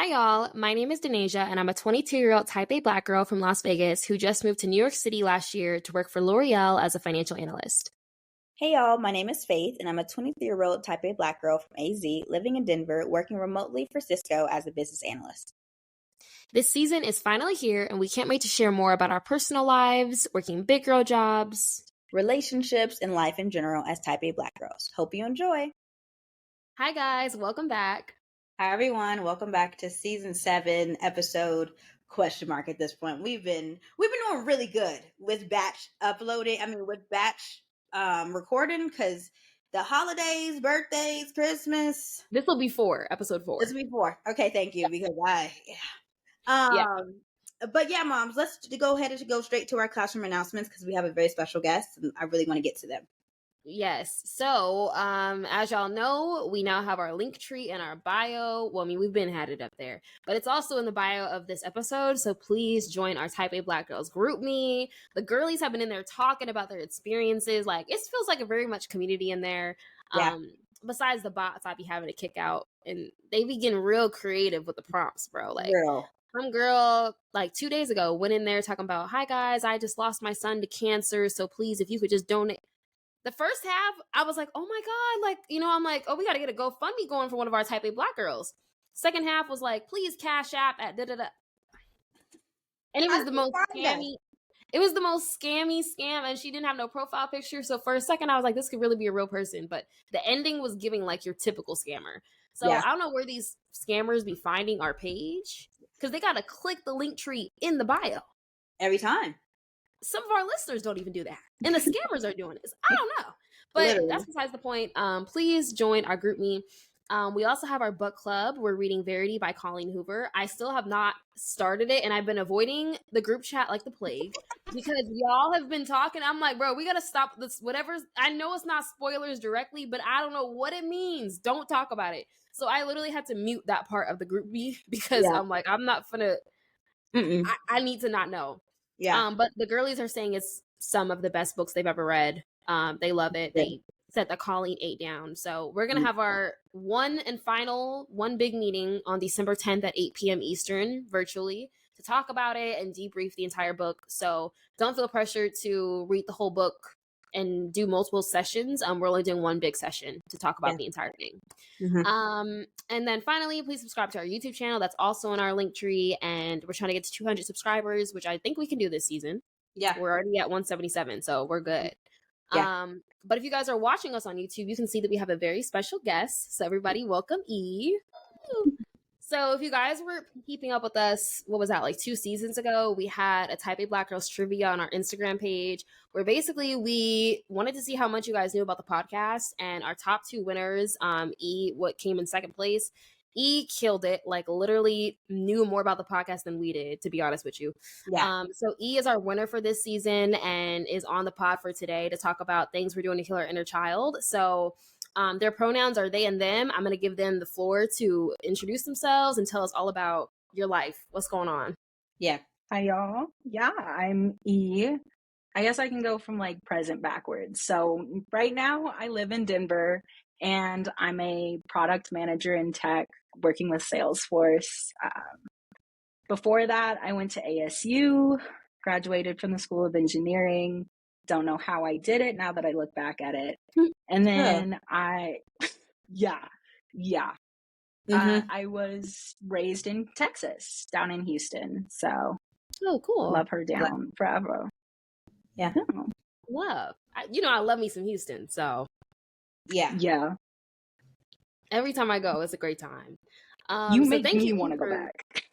Hi, y'all. My name is Denasia, and I'm a 22-year-old type A Black girl from Las Vegas who just moved to New York City last year to work for L'Oreal as a financial analyst. Hey y'all, my name is Faith, and I'm a 23-year-old type A Black girl from AZ living in Denver, working remotely for Cisco as a business analyst. This season is finally here, and we can't wait to share more about our personal lives, working big girl jobs, relationships, and life in general as type A Black girls. Hope you enjoy. Hi, guys. Welcome back. Hi, everyone. Welcome back to season 7, episode ? At this point, we've been doing really good with batch uploading. With batch recording, because the holidays, birthdays, Christmas. This will be episode 4. This will be 4. Okay, thank you, because Yeah. But yeah, moms, let's go ahead and go straight to our classroom announcements because we have a very special guest and I really want to get to them. Yes. So, as y'all know, we now have our link tree in our bio. Well, we've been had it up there, but it's also in the bio of this episode. So please join our Type A Black Girls group me. The girlies have been in there talking about their experiences. Like, it feels like a very much community in there. Yeah. Besides the bots I be having to kick out, and they be getting real creative with the prompts, bro. Like, some girl, like 2 days ago, went in there talking about, "Hi guys, I just lost my son to cancer. So please, if you could just donate." The first half, I was like, oh my God, like, I'm like, oh, we got to get a GoFundMe going for one of our type A Black girls. Second half was like, please cash app at da-da-da. And it was the most scammy. It was the most scammy scam, and she didn't have no profile picture. So for a second, I was like, this could really be a real person. But the ending was giving like your typical scammer. So I don't know where these scammers be finding our page, because they got to click the link tree in the bio. Every time. Some of our listeners don't even do that, and the scammers are doing this. I don't know, but literally, that's besides the point. Please join our group me. We also have our book club. We're reading Verity by Colleen Hoover. I still have not started it, and I've been avoiding the group chat like the plague because y'all have been talking. I'm like, bro, we gotta stop this. Whatever. I know it's not spoilers directly, but I don't know what it means. Don't talk about it. So I literally had to mute that part of the group me because I'm like, I'm not gonna. I need to not know. Yeah. But the girlies are saying it's some of the best books they've ever read. They love it. They set the Colleen 8 down. So we're going to have our one big meeting on December 10th at 8 p.m. Eastern virtually to talk about it and debrief the entire book. So don't feel pressured to read the whole book and do multiple sessions. We're only doing one big session to talk about the entire thing. And then finally, please subscribe to our YouTube channel. That's also in our link tree. And we're trying to get to 200 subscribers, which I think we can do this season. Yeah. We're already at 177, so we're good. Yeah. But if you guys are watching us on YouTube, you can see that we have a very special guest. So everybody, welcome E. So if you guys were keeping up with us, what was that, like 2 seasons ago, we had a Type A Black Girls trivia on our Instagram page where basically we wanted to see how much you guys knew about the podcast, and our top 2 winners, E, what came in second place. E killed it, like literally knew more about the podcast than we did, to be honest with you. Yeah. So E is our winner for this season and is on the pod for today to talk about things we're doing to heal our inner child. So their pronouns are they and them. I'm going to give them the floor to introduce themselves and tell us all about your life. What's going on? Yeah. Hi, y'all. Yeah, I'm E. I guess I can go from like present backwards. So right now I live in Denver and I'm a product manager in tech working with Salesforce. Before that, I went to ASU, graduated from the School of Engineering. Don't know how I did it now that I look back at it. And then I was raised in Texas, down in Houston. So, cool. Love her down forever. Yeah. Love. I love me some Houston. So, yeah. Every time I go, it's a great time. You make me want to go back.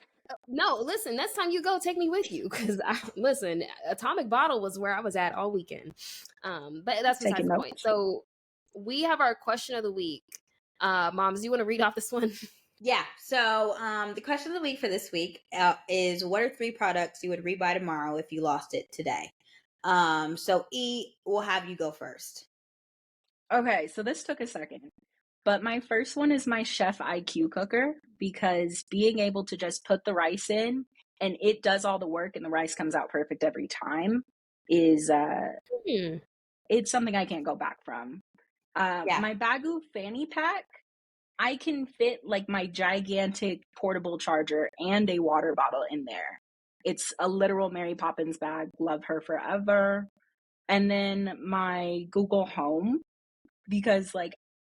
No, listen, next time you go, take me with you. Because, listen, Atomic Bottle was where I was at all weekend. But that's besides the point. So, we have our question of the week. Moms, do you want to read off this one? Yeah. So the question of the week for this week is, what are 3 products you would rebuy tomorrow if you lost it today? So E, we'll have you go first. Okay, so this took a second. But my first one is my Chef IQ cooker, because being able to just put the rice in and it does all the work and the rice comes out perfect every time is it's something I can't go back from. My Baggu fanny pack, I can fit like my gigantic portable charger and a water bottle in there. It's a literal Mary Poppins bag. Love her forever. And then my Google Home, because like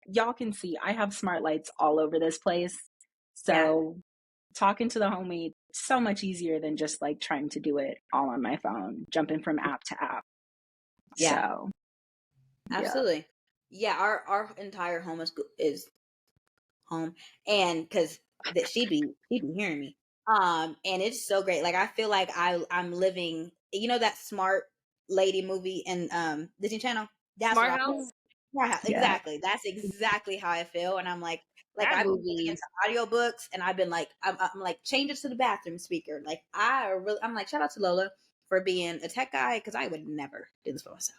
y'all can see, I have smart lights all over this place. So talking to the homie, so much easier than just like trying to do it all on my phone, jumping from app to app. Yeah. So absolutely. Yeah, our entire home is home, and because that she be hearing me, and it's so great. Like I feel like I'm living, that Smart Lady movie in Disney Channel. That's Smart what I feel. House. Smart House, yeah. exactly. That's exactly how I feel, and I'm like That I've been movie. into audiobooks, and I've been like I'm like change it to the bathroom speaker. Like I'm like shout out to Lola for being a tech guy, because I would never do this for myself.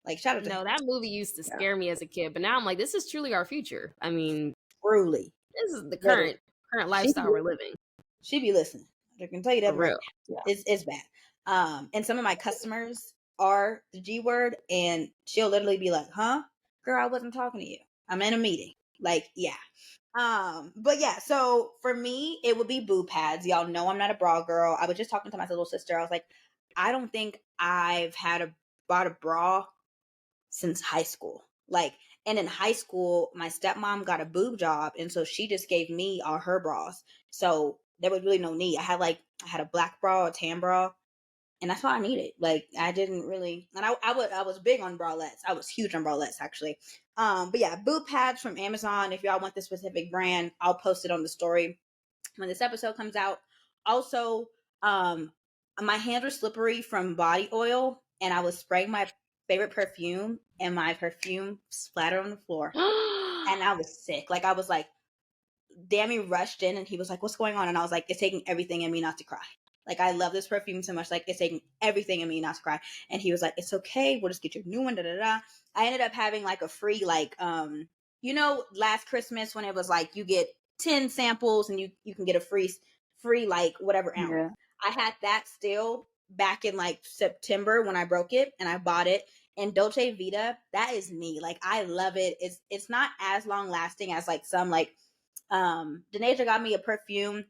Like shout out to No, him. that movie used to scare me as a kid, but now I'm like, this is truly our future. I mean, Truly, this is the literally. current She lifestyle we're living. she be listening. I can tell you For that right real. now. It's bad. And some of my customers are the G word, and she'll literally be like, "Huh, girl, I wasn't talking to you. I'm in a meeting." Like, yeah. But yeah, so for me, it would be boob pads. Y'all know I'm not a bra girl. I was just talking to my little sister. I was like, I don't think I've bought a bra since high school. Like, and in high school, my stepmom got a boob job, and so she just gave me all her bras. So there was really no need. I had a black bra, a tan bra, and that's all I needed. Like I didn't really, and I was big on bralettes. I was huge on bralettes actually. But yeah, boob pads from Amazon. If y'all want the specific brand, I'll post it on the story when this episode comes out. Also, my hands were slippery from body oil, and I was spraying my favorite perfume, and my perfume splattered on the floor, and I was sick. Like I was like, Dammy rushed in, and he was like, "What's going on?" And I was like, "It's taking everything in me not to cry. Like I love this perfume so much. Like it's taking everything in me not to cry." And he was like, "It's okay. We'll just get you a new one." Da da da. I ended up having like a free last Christmas when it was like you get 10 samples and you can get a free like whatever ounce. Yeah. I had that still back in like September when I broke it, and I bought it. And Dolce Vita, that is me. Like I love it. It's not as long lasting as like some like Denasia got me a perfume,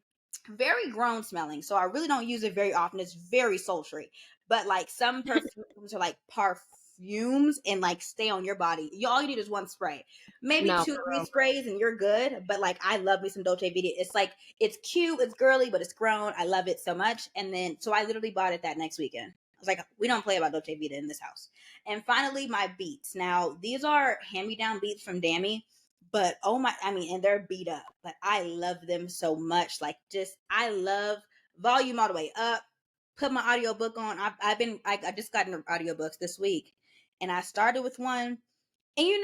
very grown smelling, so I really don't use it very often. It's very sultry, but like some perfumes are like perfumes and like stay on your body. All you need is one spray, maybe No, 2-3 sprays, and you're good. But like I love me some Dolce Vita. It's like it's cute, it's girly, but it's grown. I love it so much. And then so I literally bought it that next weekend. I was like, we don't play about Dolce Vita in this house. And finally, my beats. Now these are hand-me-down beats from Dammy, but oh my, I mean, and they're beat up, but I love them so much. Like just I love volume all the way up. Put my audiobook on. I just got into audiobooks this week, and I started with one. And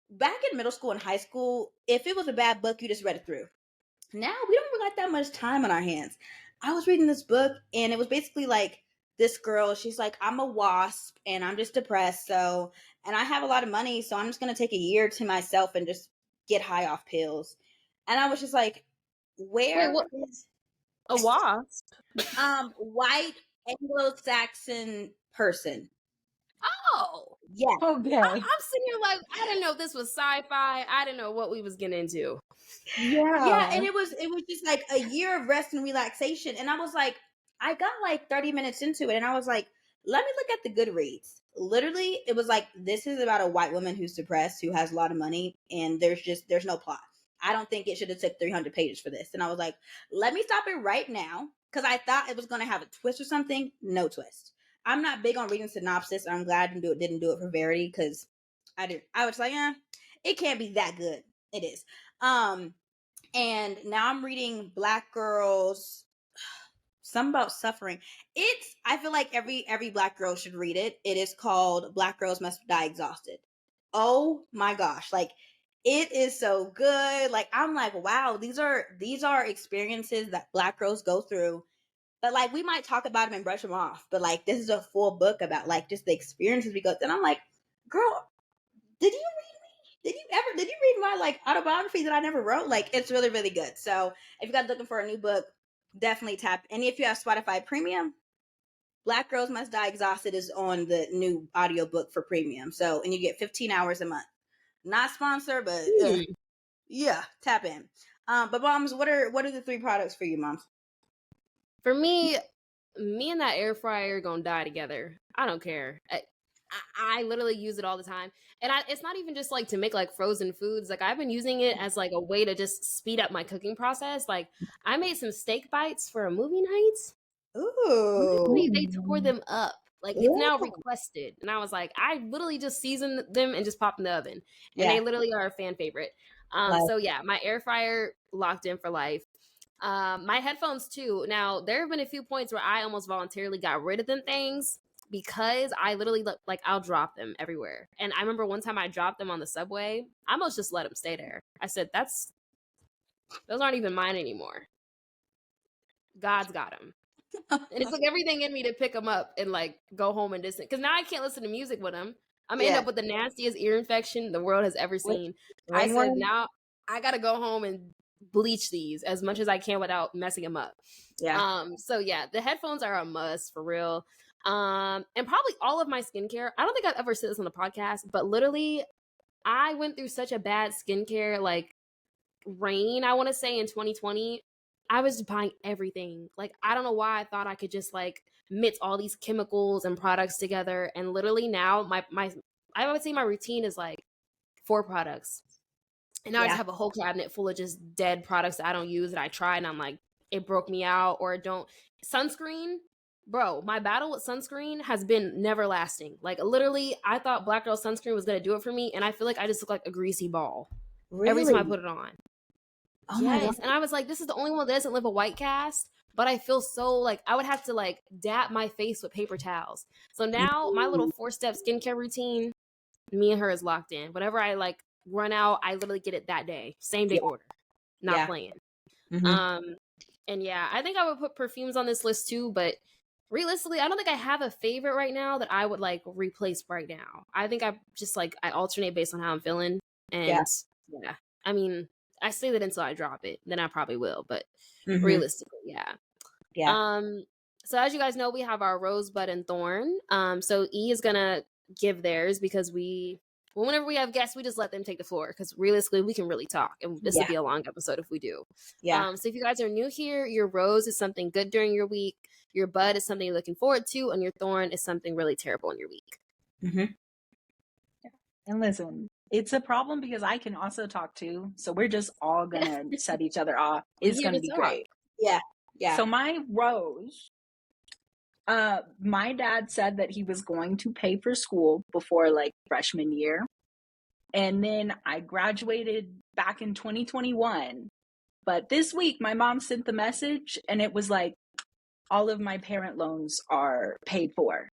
back in middle school and high school, if it was a bad book, you just read it through. Now we don't really got that much time on our hands. I was reading this book, and it was basically like this girl, she's like, I'm a wasp and I'm just depressed, and I have a lot of money, so I'm just gonna take a year to myself and just get high off pills. And I was just like, wait, where what? is A wasp? white Anglo-Saxon person? Oh, Yeah. Okay. I'm sitting here like I didn't know this was sci-fi. I didn't know what we was getting into. Yeah, and it was just like a year of rest and relaxation. And I was like, I got like 30 minutes into it, and I was like, let me look at the Goodreads. Literally, it was like, this is about a white woman who's depressed, who has a lot of money, and there's no plot. I don't think it should have took 300 pages for this. And I was like, let me stop it right now, because I thought it was going to have a twist or something. No twist. I'm not big on reading synopsis. I'm glad I didn't do it for Verity, because I was like, it can't be that good. It is. And now I'm reading Black Girls, some about suffering. I feel like every Black girl should read it. It is called Black Girls Must Die Exhausted. Oh my gosh, like it is so good. Like I'm like, wow, these are experiences that Black girls go through. But like we might talk about them and brush them off, but like this is a full book about like just the experiences we go through. And I'm like, girl, did you read my like autobiography that I never wrote? Like it's really, really good. So if you guys looking for a new book, definitely tap. And if you have Spotify Premium, Black Girls Must Die Exhausted is on the new audiobook for premium. So and you get 15 hours a month. Not sponsored, but Yeah, tap in. But moms, what are the 3 products for you, moms? For me and that air fryer gonna die together. I don't care. I literally use it all the time. And it's not even just like to make like frozen foods. Like I've been using it as like a way to just speed up my cooking process. Like I made some steak bites for a movie night. Ooh. Honestly, they tore them up. Like it's now requested. And I was like, I literally just seasoned them and just popped in the oven. And they literally are a fan favorite. So yeah, my air fryer locked in for life. My headphones too. Now there have been a few points where I almost voluntarily got rid of them things because I literally like I'll drop them everywhere. And I remember one time I dropped them on the subway. I almost just let them stay there. I said, those aren't even mine anymore. God's got them. And it's like everything in me to pick them up and like go home and listen. Because now I can't listen to music with them. I'm gonna end up with the nastiest ear infection the world has ever seen. I said, now I gotta go home and bleach these as much as I can without messing them up. So yeah, the headphones are a must for real. And probably all of my skincare. I don't think I've ever said this on the podcast, but literally I went through such a bad skincare like reign, I want to say, in 2020. I was buying everything. Like I don't know why I thought I could just like mix all these chemicals and products together. And literally now my I would say my routine is like 4 products. And now I just have a whole cabinet full of just dead products that I don't use that I tried and I'm like, it broke me out or don't. Sunscreen, bro, my battle with sunscreen has been never lasting. Like literally, I thought Black Girl sunscreen was gonna do it for me, and I feel like I just look like a greasy ball every time I put it on. Oh yes, and I was like, this is the only one that doesn't live a white cast. But I feel so like I would have to like dap my face with paper towels. So now my little 4-step skincare routine, me and her is locked in. Whatever I like run out, I literally get it that day, same day order, not playing. And yeah, I think I would put perfumes on this list too, but realistically, I don't think I have a favorite right now that I would like replace right now. I think I just like I alternate based on how I'm feeling. And yeah, I mean, I say that until I drop it, then I probably will, but realistically, yeah. So as you guys know, we have our Rosebud and Thorn. So E is gonna give theirs because whenever we have guests, we just let them take the floor because realistically, we can really talk, and this would be a long episode if we do. So if you guys are new here, your rose is something good during your week, your bud is something you're looking forward to, and your thorn is something really terrible in your week. And listen, it's a problem because I can also talk too, so we're just all gonna set each other off. It's gonna be great. So my rose, my dad said that he was going to pay for school before like freshman year. And then I graduated back in 2021. But this week my mom sent the message and it was like, all of my parent loans are paid for.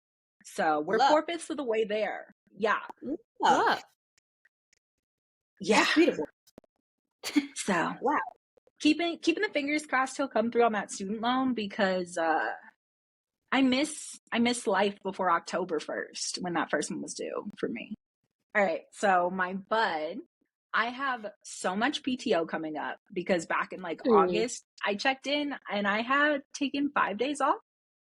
So we're 4/5 of the way there. Yeah. Yeah. That's beautiful. So keeping the fingers crossed he'll come through on that student loan because I miss life before October 1st when that first one was due for me. All right, so my bud, I have so much PTO coming up because back in like August, I checked in and I had taken 5 days off,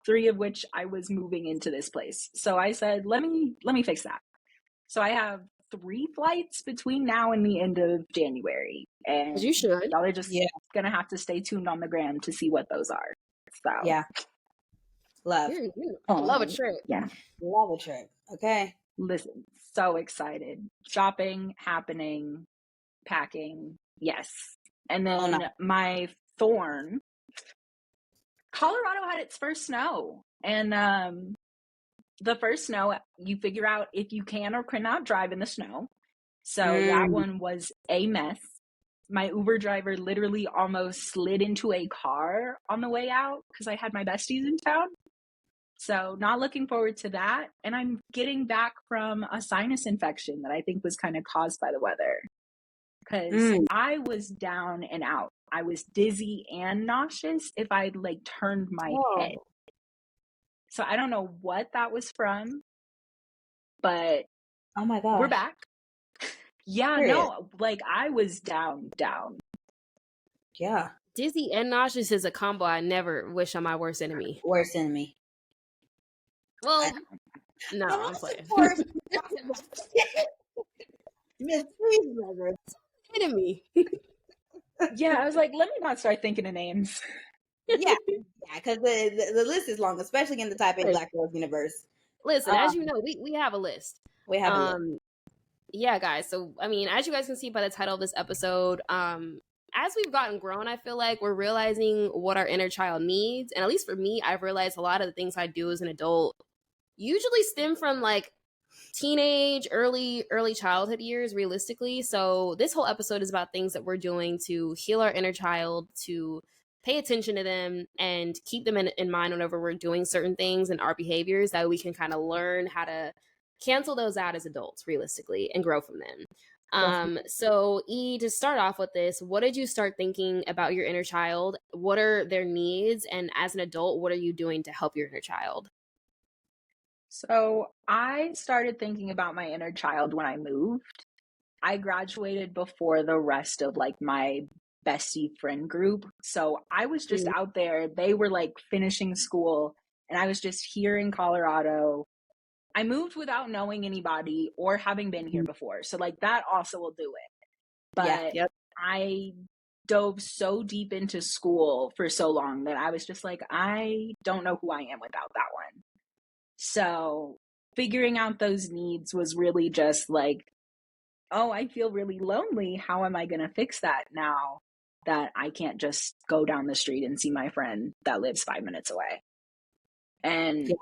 3 of which I was moving into this place. So I said, let me fix that. So I have 3 flights between now and the end of January. And you should. Y'all are just gonna have to stay tuned on the gram to see what those are. So love a trip. Love a trip. Okay. Listen, so excited. Shopping, happening, packing. Yes. And then my thorn, Colorado had its first snow. And the first snow, you figure out if you can or cannot drive in the snow. So that one was a mess. My Uber driver literally almost slid into a car on the way out because I had my besties in town. So not looking forward to that. And I'm getting back from a sinus infection that I think was kind of caused by the weather. Because I was down and out. I was dizzy and nauseous if I like turned my head. So I don't know what that was from. But oh my God, we're back. No, like I was down. Yeah. Dizzy and nauseous is a combo I never wish on my worst enemy. Well, no, I'm playing. Miss, please, kidding me? Yeah, I was like, let me not start thinking of names. Yeah, because the list is long, especially in the Type A Black Girls universe. Listen, as you know, we have a list. We have a list. Yeah, guys. So, I mean, as you guys can see by the title of this episode, as we've gotten grown, I feel like we're realizing what our inner child needs. And at least for me, I've realized a lot of the things I do as an adult usually stem from like teenage, early childhood years, realistically. So this whole episode is about things that we're doing to heal our inner child, to pay attention to them and keep them in mind whenever we're doing certain things and our behaviors, that we can kind of learn how to cancel those out as adults realistically and grow from them. So E, to start off with this, what did you start thinking about your inner child? What are their needs? And as an adult, what are you doing to help your inner child? So I started thinking about my inner child when I moved. I graduated before the rest of like my bestie friend group. So I was just out there. They were like finishing school and I was just here in Colorado. I moved without knowing anybody or having been here before. So like that also will do it. But I dove so deep into school for so long that I was just like, I don't know who I am without that one. So figuring out those needs was really just like, oh, I feel really lonely. How am I going to fix that now that I can't just go down the street and see my friend that lives 5 minutes away? And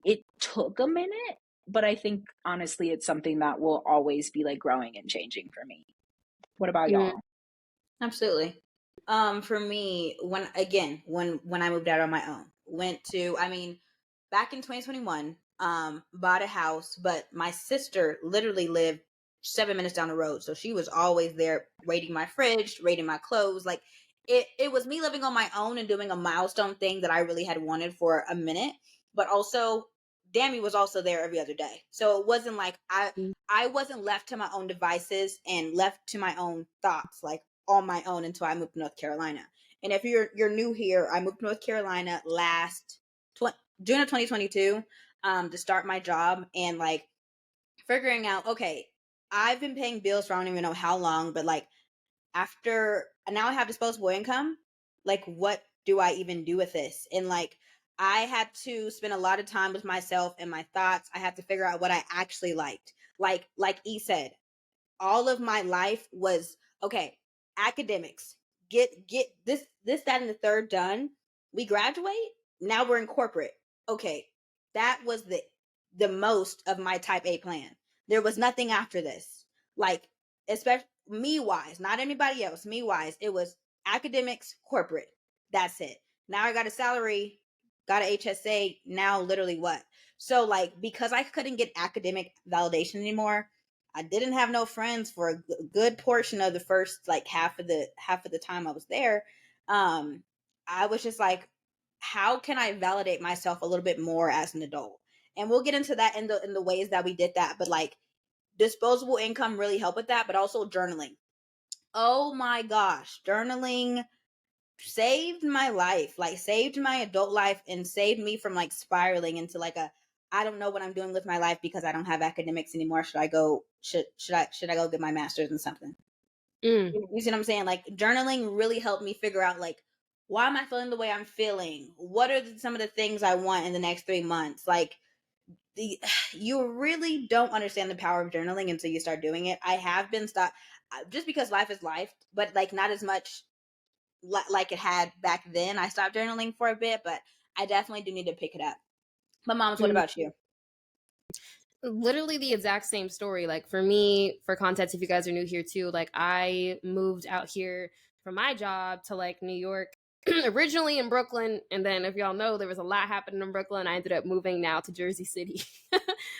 it took a minute, but I think honestly, it's something that will always be like growing and changing for me. What about y'all? Absolutely. For me, when I moved out on my own, back in 2021, bought a house, but my sister literally lived 7 minutes down the road. So she was always there raiding my fridge, raiding my clothes. Like it was me living on my own and doing a milestone thing that I really had wanted for a minute. But also Dammy was also there every other day. So it wasn't like I wasn't left to my own devices and left to my own thoughts, like on my own until I moved to North Carolina. And if you're new here, I moved to North Carolina last June of 2022 to start my job, and like figuring out, okay, I've been paying bills for I don't even know how long, but like after now I have disposable income, like what do I even do with this? And like I had to spend a lot of time with myself and my thoughts. I had to figure out what I actually liked. Like E said, all of my life was okay, academics, get this, that, and the third done. We graduate. Now we're in corporate. Okay. That was the most of my Type A plan. There was nothing after this. Like, especially me wise, not anybody else, me wise, it was academics, corporate. That's it. Now I got a salary, got a HSA. Now literally what? So like, because I couldn't get academic validation anymore, I didn't have no friends for a good portion of the first like half of the time I was there. I was just like, how can I validate myself a little bit more as an adult? And we'll get into that in the ways that we did that. But like disposable income really helped with that, but also journaling. Oh my gosh, journaling saved my life, like saved my adult life and saved me from like spiraling into like a I don't know what I'm doing with my life because I don't have academics anymore. Should I go get my master's in something? You see what I'm saying? Like journaling really helped me figure out like why am I feeling the way I'm feeling? What are some of the things I want in the next 3 months? Like you really don't understand the power of journaling until you start doing it. I have been stopped just because life is life, but like not as much like it had back then. I stopped journaling for a bit, but I definitely do need to pick it up. But moms, what about you? Literally the exact same story. Like for me, for context, if you guys are new here too, like I moved out here from my job to like New York originally in Brooklyn, and then if y'all know, there was a lot happening in Brooklyn. I ended up moving now to Jersey City.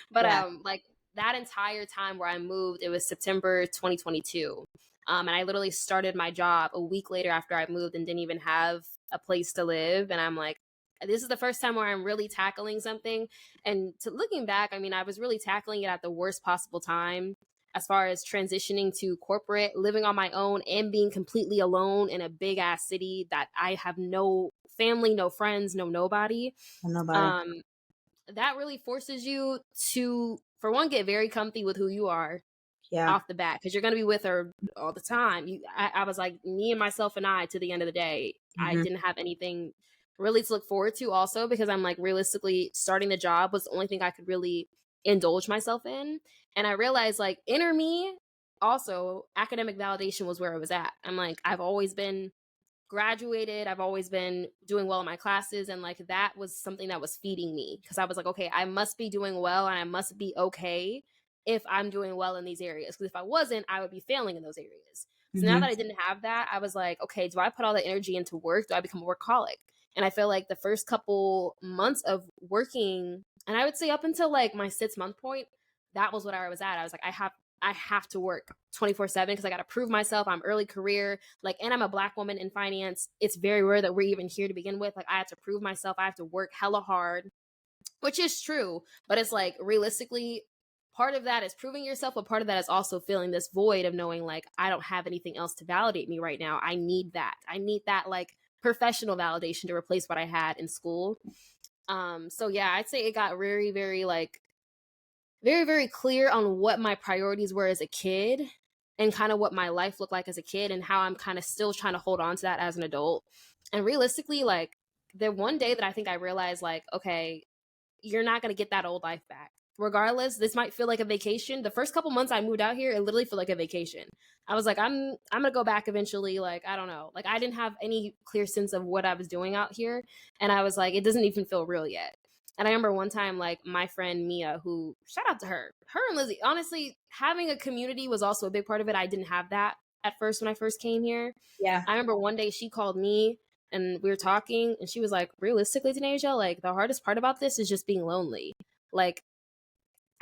But like that entire time where I moved, it was September 2022. And I literally started my job a week later after I moved and didn't even have a place to live. And I'm like, this is the first time where I'm really tackling something. And looking back, I mean, I was really tackling it at the worst possible time as far as transitioning to corporate, living on my own, and being completely alone in a big ass city that I have no family, no friends, no nobody. That really forces you to, for one, get very comfy with who you are. off the bat, because you're going to be with her all the time. I was like, me and myself and I, to the end of the day, I didn't have anything really to look forward to, also because I'm like, realistically, starting the job was the only thing I could really indulge myself in. And I realized, like, inner me, also academic validation was where I was at. I'm like, I've always been graduated, I've always been doing well in my classes, and like that was something that was feeding me, because I was like, okay, I must be doing well and I must be okay if I'm doing well in these areas, because if I wasn't, I would be failing in those areas. So now that I didn't have that, I was like, okay, do I put all the energy into work? Do I become a workaholic? And I feel like the first couple months of working, and I would say up until like my 6-month point, that was what I was at. I was like, I have to work 24/7 because I got to prove myself. I'm early career, like, and I'm a Black woman in finance. It's very rare that we're even here to begin with. Like, I have to prove myself. I have to work hella hard, which is true. But it's like, realistically, part of that is proving yourself, but part of that is also feeling this void of knowing, like, I don't have anything else to validate me right now. I need that. I need that, like, professional validation to replace what I had in school. So yeah, I'd say it got very, very, like, very, very clear on what my priorities were as a kid and kind of what my life looked like as a kid and how I'm kind of still trying to hold on to that as an adult. And realistically, like, the one day that I think I realized, like, okay, you're not going to get that old life back. Regardless, this might feel like a vacation. The first couple months I moved out here, it literally felt like a vacation. I was like, I'm going to go back eventually. Like, I don't know. Like, I didn't have any clear sense of what I was doing out here. And I was like, it doesn't even feel real yet. And I remember one time, like, my friend Mia, who, shout out to her and Lizzie, honestly, having a community was also a big part of it. I didn't have that at first when I first came here. Yeah. I remember one day she called me and we were talking and she was like, realistically, Denasia, like, the hardest part about this is just being lonely. Like,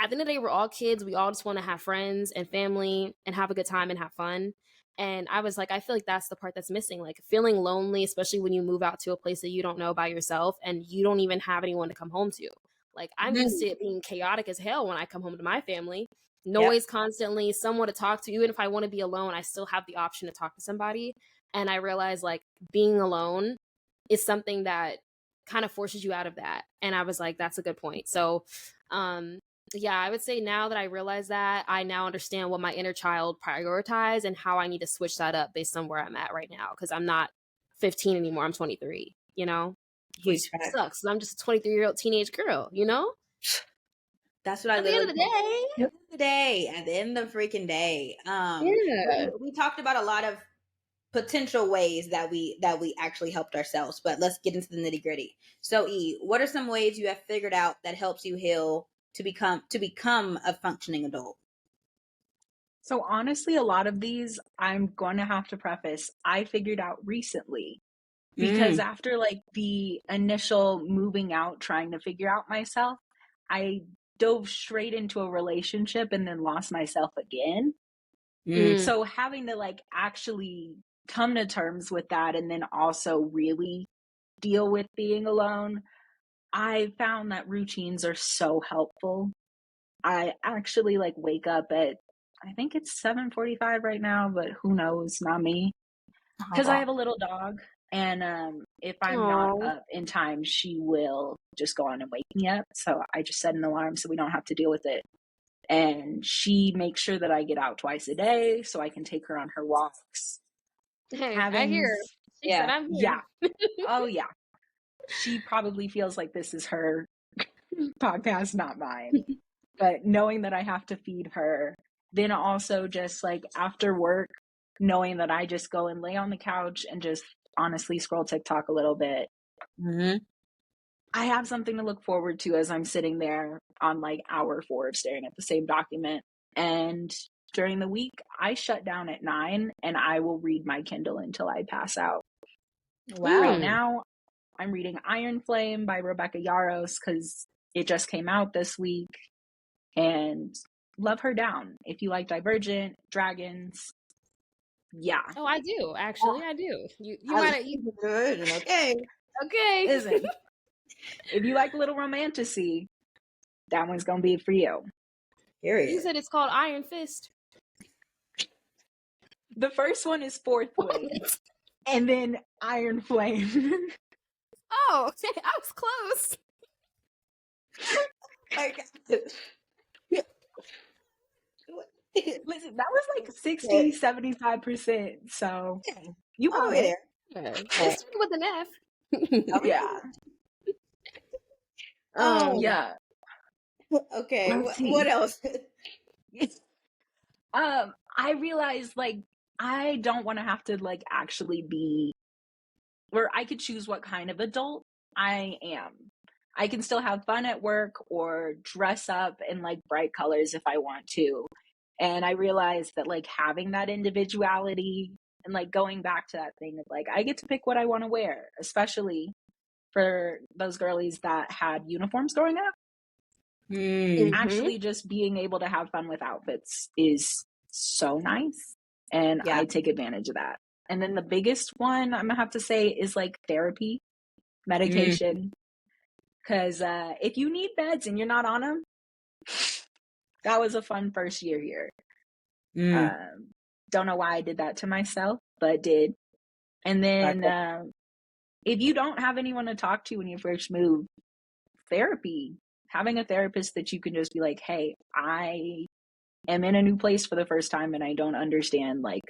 at the end of the day, we're all kids. We all just want to have friends and family and have a good time and have fun. And I was like, I feel like that's the part that's missing, like feeling lonely, especially when you move out to a place that you don't know by yourself and you don't even have anyone to come home to. Like, I'm used to it being chaotic as hell when I come home to my family. Noise constantly, someone to talk to. Even if I want to be alone, I still have the option to talk to somebody. And I realized, like, being alone is something that kind of forces you out of that. And I was like, that's a good point. So, yeah, I would say now that I realize that, I now understand what my inner child prioritizes and how I need to switch that up based on where I'm at right now. Because I'm not 15 anymore. I'm 23, you know? Which sucks. I'm just a 23-year-old teenage girl, you know? That's what I At the end of the day. At the end of the freaking day. Yeah. We talked about a lot of potential ways that we actually helped ourselves, but let's get into the nitty-gritty. So E, what are some ways you have figured out that helps you heal to become a functioning adult? So honestly, a lot of these I'm going to have to preface I figured out recently, because after like the initial moving out, trying to figure out myself, I dove straight into a relationship and then lost myself again. So having to like actually come to terms with that and then also really deal with being alone, I found that routines are so helpful. I actually like wake up at, I think it's 7:45 right now, but who knows, not me. Because I have a little dog, and if I'm not up in time, she will just go on and wake me up. So I just set an alarm so we don't have to deal with it. And she makes sure that I get out twice a day so I can take her on her walks. Hey, I hear. She said I'm here. Yeah. Oh, yeah. She probably feels like this is her podcast, not mine. But knowing that I have to feed her, then also just like after work, knowing that I just go and lay on the couch and just honestly scroll TikTok a little bit. I have something to look forward to as I'm sitting there on like hour 4 of staring at the same document. And during the week, I shut down at 9 and I will read my Kindle until I pass out. Wow. Right now, I'm reading Iron Flame by Rebecca Yarros because it just came out this week, and love her down. If you like Divergent, dragons, yeah. Oh, I do. Actually, I do. You might have Divergent, okay. Okay. Listen, if you like Little Romantasy, that one's gonna be for you. Period. You said it's called Iron Fist. The first one is Fourth Wing, and then Iron Flame. Oh, I was close. Like, Listen, that was like 60, 75%. So you all the on way it. there. Yeah. It's with an F. Yeah. Yeah. Okay. Let's see. What else? I realized like I don't want to have to like actually be where I could choose what kind of adult I am. I can still have fun at work or dress up in like bright colors if I want to. And I realized that like having that individuality and like going back to that thing of like I get to pick what I want to wear, especially for those girlies that had uniforms growing up. Actually just being able to have fun with outfits is so nice, and I take advantage of that. And then the biggest one I'm gonna have to say is like therapy, medication, because if you need meds and you're not on them, that was a fun first year here. Don't know why I did that to myself, but did. And then if you don't have anyone to talk to when you first move, therapy, having a therapist that you can just be like, hey, I am in a new place for the first time and I don't understand like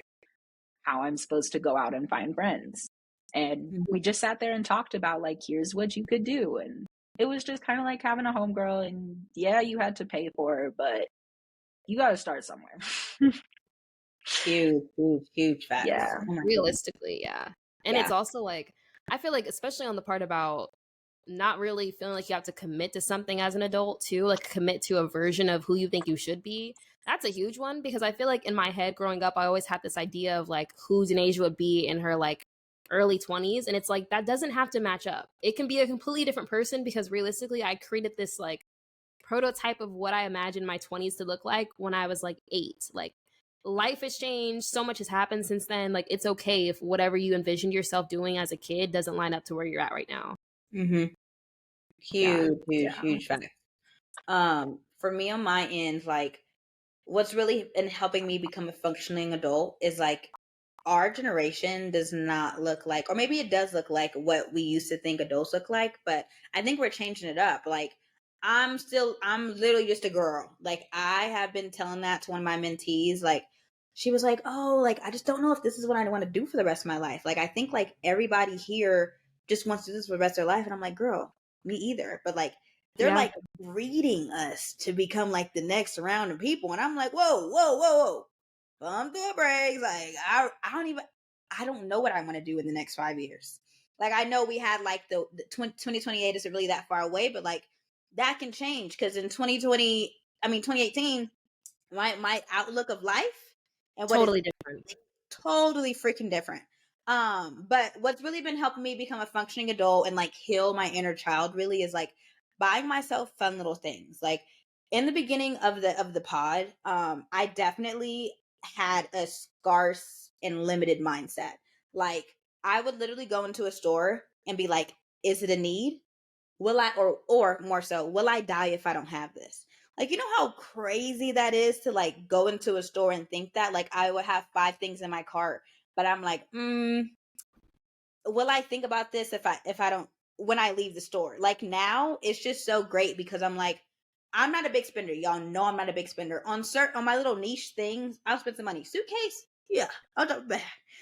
how I'm supposed to go out and find friends. And we just sat there and talked about like, here's what you could do. And it was just kind of like having a homegirl, and yeah, you had to pay for her, but you got to start somewhere. huge facts. Yeah. Realistically, yeah. And it's also like, I feel like, especially on the part about not really feeling like you have to commit to something as an adult too, like commit to a version of who you think you should be. That's a huge one, because I feel like in my head growing up, I always had this idea of like who Denasia would be in her like early 20s. And it's like, that doesn't have to match up. It can be a completely different person, because realistically, I created this like prototype of what I imagined my 20s to look like when I was like 8. Like, life has changed. So much has happened since then. Like, it's okay if whatever you envisioned yourself doing as a kid doesn't line up to where you're at right now. Huge fact. For me on my end, like what's really been helping me become a functioning adult is like our generation does not look like, or maybe it does look like what we used to think adults look like, but I think we're changing it up. Like I'm literally just a girl. Like I have been telling that to one of my mentees. Like she was like, oh, like I just don't know if this is what I want to do for the rest of my life. Like I think like everybody here just wants to do this for the rest of their life. And I'm like, girl, me either. But like they're like breeding us to become like the next round of people. And I'm like, whoa. Bump the brakes. Like I don't know what I want to do in the next 5 years. Like I know we had like the 2028 isn't really that far away, but like that can change, because in 2018, my outlook of life and what totally different. Totally freaking different. But what's really been helping me become a functioning adult and like heal my inner child really is like buying myself fun little things. Like in the beginning of the pod, I definitely had a scarce and limited mindset. Like I would literally go into a store and be like, is it a need? Will I, or more so, will I die if I don't have this? Like, you know how crazy that is to like go into a store and think that? Like I would have 5 things in my cart, but I'm like, will I think about this if I don't, when I leave the store? Like now it's just so great because I'm like, I'm not a big spender. Y'all know I'm not a big spender. On my little niche things, I'll spend some money. Suitcase, yeah, I'll drop a bag.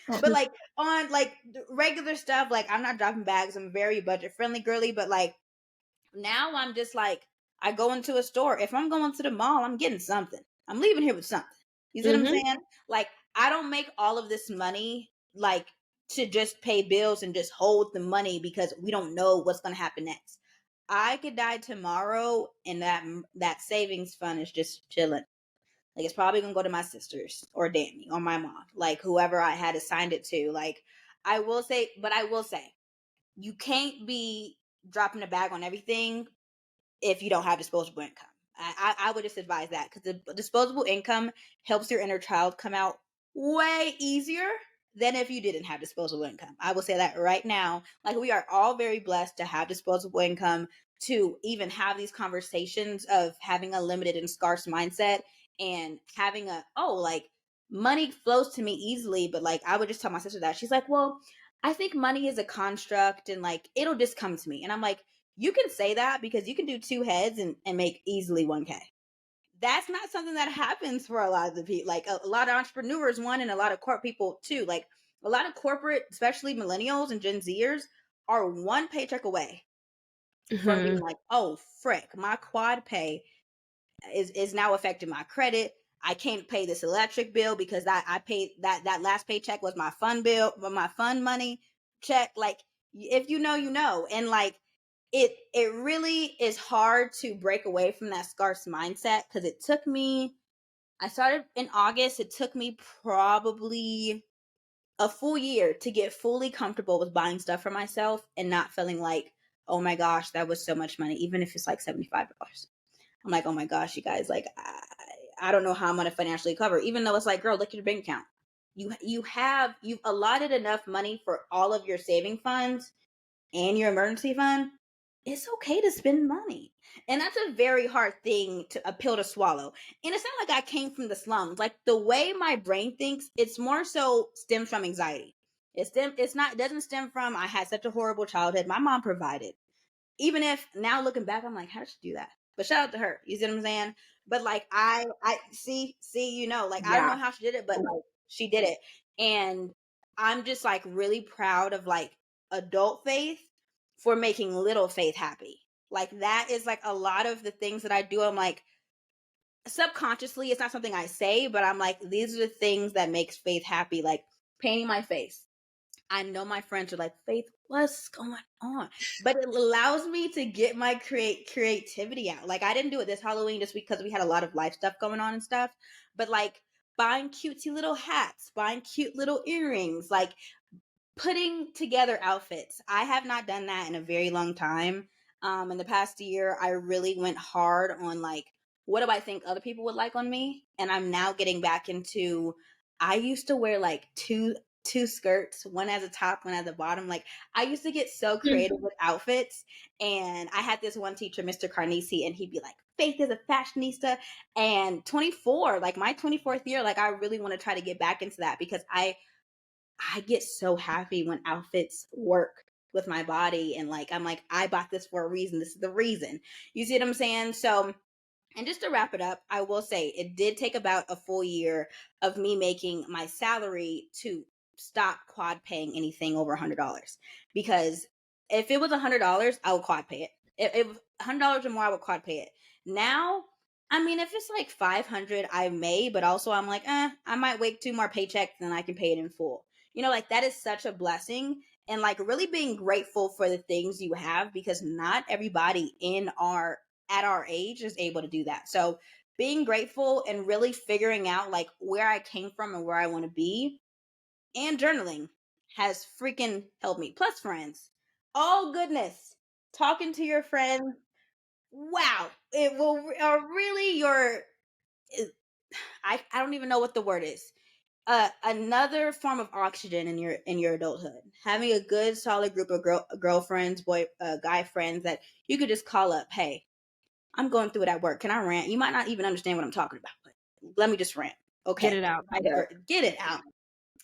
But like on like regular stuff, like I'm not dropping bags. I'm very budget friendly girly, but like now I'm just like, I go into a store. If I'm going to the mall, I'm getting something. I'm leaving here with something. You see what I'm saying? Like, I don't make all of this money like to just pay bills and just hold the money because we don't know what's going to happen next. I could die tomorrow, and that savings fund is just chilling. Like, it's probably gonna go to my sisters or Danny or my mom, like whoever I had assigned it to. Like, I will say, you can't be dropping a bag on everything if you don't have disposable income. I would just advise that, because the disposable income helps your inner child come out way easier than if you didn't have disposable income. I will say that right now. Like, we are all very blessed to have disposable income, to even have these conversations of having a limited and scarce mindset, and having like money flows to me easily. But like, I would just tell my sister that. She's like, well, I think money is a construct and like it'll just come to me. And I'm like, you can say that because you can do 2 heads and make easily 1K. that's not something that happens for a lot of the people. Like a lot of entrepreneurs, one, and a lot of corporate people too. Like a lot of corporate, especially millennials and Gen Zers, are one paycheck away from being like, oh frick, my quad pay is now affecting my credit. I can't pay this electric bill because I paid that last paycheck was my fund bill, my fund money check. Like if you know, you know. And like it really is hard to break away from that scarce mindset, because it took me, I started in August, it took me probably a full year to get fully comfortable with buying stuff for myself and not feeling like, oh my gosh, that was so much money, even if it's like $75. I'm like, oh my gosh, you guys, like, I don't know how I'm going to financially cover, even though it's like, girl, look at your bank account. You've allotted enough money for all of your saving funds and your emergency fund. It's okay to spend money. And that's a very hard thing a pill to swallow. And it's not like I came from the slums. Like the way my brain thinks, it's more so stems from anxiety. It doesn't stem from, I had such a horrible childhood. My mom provided. Even if now looking back, I'm like, how did she do that? But shout out to her. You see what I'm saying? But like I see, you know, like I don't know how she did it, but like she did it. And I'm just like really proud of like adult Faith for making little Faith happy. Like that is like a lot of the things that I do. I'm like, subconsciously, it's not something I say, but I'm like, these are the things that makes Faith happy. Like painting my face. I know my friends are like, Faith, what's going on? But it allows me to get my creativity out. Like I didn't do it this Halloween just because we had a lot of life stuff going on and stuff. But like buying cutesy little hats, buying cute little earrings, like putting together outfits. I have not done that in a very long time. In the past year, I really went hard on like, what do I think other people would like on me? And I'm now getting back into, I used to wear like two skirts, one as a top, one as a bottom. Like I used to get so creative with outfits. And I had this one teacher, Mr. Carnesi, and he'd be like, Faith is a fashionista. And 24, like my 24th year, like I really want to try to get back into that, because I get so happy when outfits work with my body. And like, I'm like, I bought this for a reason. This is the reason. You see what I'm saying? So, and just to wrap it up, I will say it did take about a full year of me making my salary to stop quad paying anything over $100. Because if it was $100, I would quad pay it. If it was $100 or more, I would quad pay it. Now, I mean, if it's like 500, I may, but also I'm like, I might wait 2 more paychecks and I can pay it in full. You know, like that is such a blessing. And like really being grateful for the things you have, because not everybody at our age is able to do that. So being grateful and really figuring out like where I came from and where I want to be, and journaling has freaking helped me. Plus friends. Oh goodness. Talking to your friends. Wow. It will really I don't even know what the word is. Another form of oxygen in your adulthood. Having a good solid group of girlfriends, guy friends that you could just call up. Hey, I'm going through it at work. Can I rant? You might not even understand what I'm talking about, but let me just rant. Okay. Get it out. Get it out.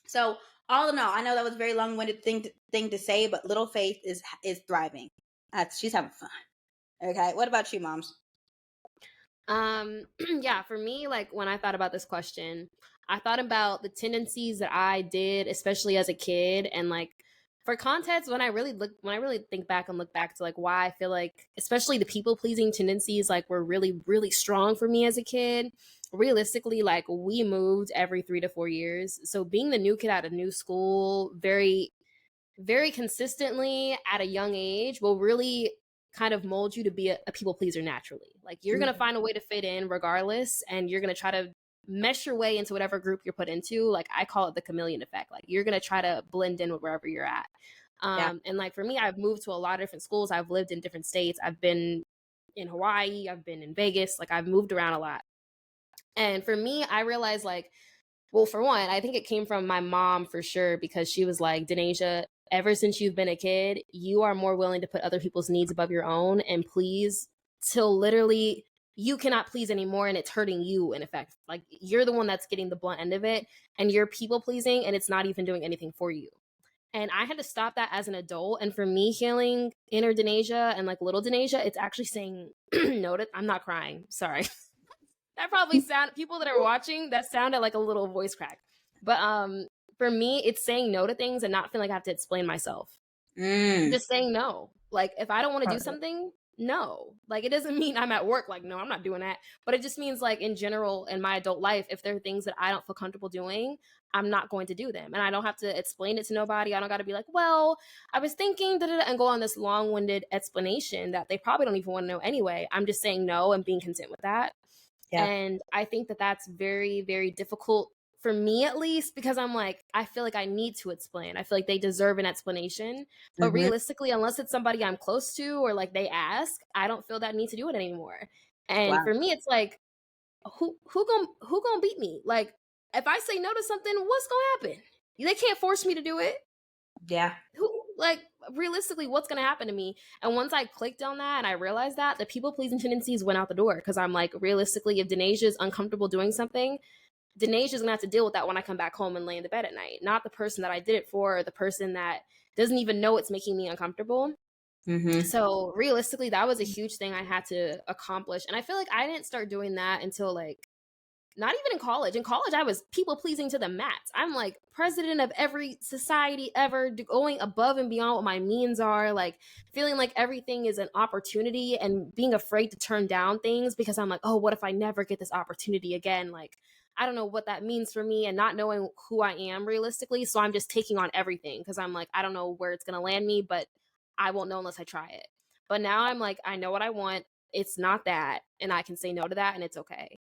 So all in all, I know that was a very long-winded thing to say, but little Faith is thriving. She's having fun. Okay. What about you, moms? Yeah, for me, like when I thought about this question, I thought about the tendencies that I did, especially as a kid. And like for context, when I really think back and look back to like why I feel like, especially the people pleasing tendencies, like were really, really strong for me as a kid. Realistically, like we moved every 3 to 4 years. So being the new kid at a new school, very, very consistently at a young age will really kind of mold you to be a people pleaser naturally. Like you're going to find a way to fit in regardless, and you're going to try to mesh your way into whatever group you're put into. Like I call it the chameleon effect. Like you're going to try to blend in with wherever you're at. And like for me, I've moved to a lot of different schools. I've lived in different states. I've been in Hawaii. I've been in Vegas. Like I've moved around a lot. And for me, I realized like, well, for one, I think it came from my mom for sure, because she was like, Denasia, ever since you've been a kid, you are more willing to put other people's needs above your own and please till literally you cannot please anymore, and it's hurting you in effect. Like you're the one that's getting the blunt end of it, and you're people pleasing and it's not even doing anything for you. And I had to stop that as an adult. And for me, healing inner Denasia and like little Denasia, it's actually saying no to, I'm not crying. Sorry. That probably sound people that are watching, that sounded like a little voice crack. But for me, it's saying no to things and not feeling like I have to explain myself. Just saying no. Like if I don't want to do something, no. Like it doesn't mean I'm at work like, no, I'm not doing that. But it just means like in general in my adult life, if there are things that I don't feel comfortable doing, I'm not going to do them. And I don't have to explain it to nobody. I don't got to be like, well, I was thinking and go on this long-winded explanation that they probably don't even want to know anyway. I'm just saying no and being content with that. Yeah. And I think that that's very, very difficult for me, at least, because I'm like, I feel like I need to explain. I feel like they deserve an explanation. But realistically, unless it's somebody I'm close to or like they ask, I don't feel that need to do it anymore. And for me, it's like, who gonna beat me? Like, if I say no to something, what's gonna happen? They can't force me to do it. Yeah. Like, realistically, what's gonna happen to me? And once I clicked on that and I realized that, the people-pleasing tendencies went out the door. Because I'm like, realistically, if Denasia is uncomfortable doing something, Denasia's gonna have to deal with that when I come back home and lay in the bed at night. Not the person that I did it for, or the person that doesn't even know it's making me uncomfortable. So realistically, that was a huge thing I had to accomplish. And I feel like I didn't start doing that until like, not even in college. In college, I was people pleasing to the max. I'm like president of every society ever, going above and beyond what my means are, like feeling like everything is an opportunity and being afraid to turn down things because I'm like, oh, what if I never get this opportunity again? Like, I don't know what that means for me and not knowing who I am realistically. So I'm just taking on everything because I'm like, I don't know where it's going to land me, but I won't know unless I try it. But now I'm like, I know what I want. It's not that. And I can say no to that and it's okay.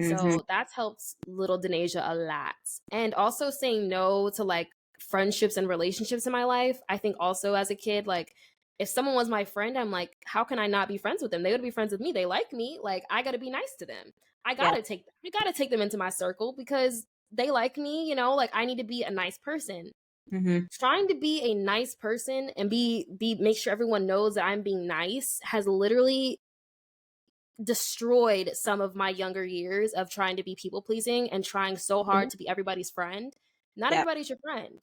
So that's helped little Denasia a lot. And also saying no to like friendships and relationships in my life. I think also as a kid, like if someone was my friend, I'm like, how can I not be friends with them? They would be friends with me. They like me. Like I got to be nice to them. I got to take them into my circle because they like me, you know, like I need to be a nice person. Trying to be a nice person and make sure everyone knows that I'm being nice has literally destroyed some of my younger years of trying to be people pleasing and trying so hard to be everybody's friend. Not everybody's your friend.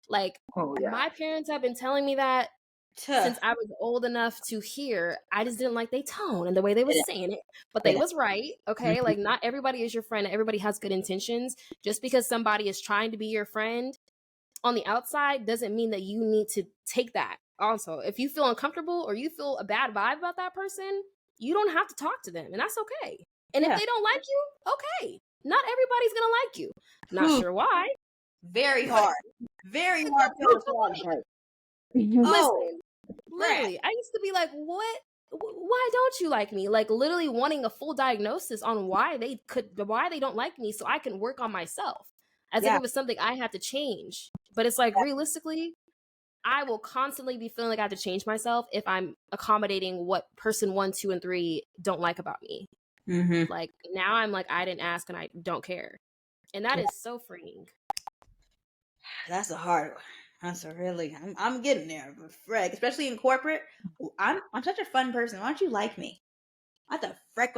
Like my parents have been telling me that since I was old enough to hear. I just didn't like their tone and the way they was saying it, but they was right. Okay. Like not everybody is your friend. Everybody has good intentions. Just because somebody is trying to be your friend on the outside doesn't mean that you need to take that. Also, if you feel uncomfortable or you feel a bad vibe about that person, you don't have to talk to them, and that's okay. And if they don't like you, okay. Not everybody's gonna like you. Not sure why. Very hard. Very hard pill to swallow. Listen, literally, I used to be like, what? Why don't you like me? Like literally wanting a full diagnosis on why they don't like me so I can work on myself. As if it was something I had to change. But it's like realistically, I will constantly be feeling like I have to change myself if I'm accommodating what person 1, 2, and 3 don't like about me. Like now I'm like, I didn't ask and I don't care. And that is so freeing. That's a hard one. That's a really, I'm getting there, Freg, especially in corporate. I'm such a fun person. Why don't you like me? What the frick?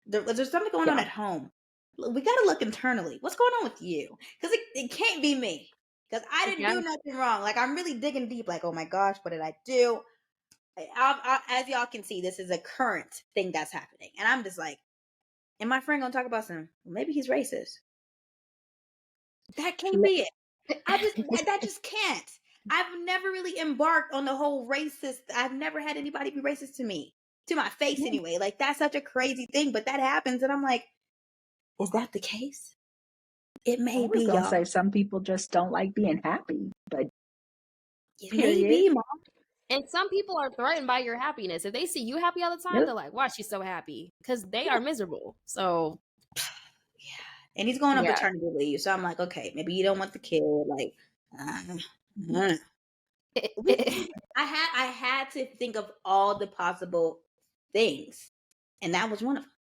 There's something going on at home. We got to look internally. What's going on with you? Because it can't be me. Because I didn't do nothing wrong. Like, I'm really digging deep. Like, oh my gosh, what did I do? As y'all can see, this is a current thing that's happening. And I'm just like, and my friend going to talk about maybe he's racist. That can't be it. That just can't. I've never really embarked on the whole racist. I've never had anybody be racist to me. To my face anyway. Like, that's such a crazy thing. But that happens. And I'm like, is that the case? It may be. I was gonna say some people just don't like being happy, but it may be, Mom. And some people are threatened by your happiness. If they see you happy all the time, they're like, "Why she's so happy?" Because they are miserable. So, and he's going on paternity leave, so I'm like, okay, maybe you don't want the kid. Like, I had to think of all the possible things, and that was one of them.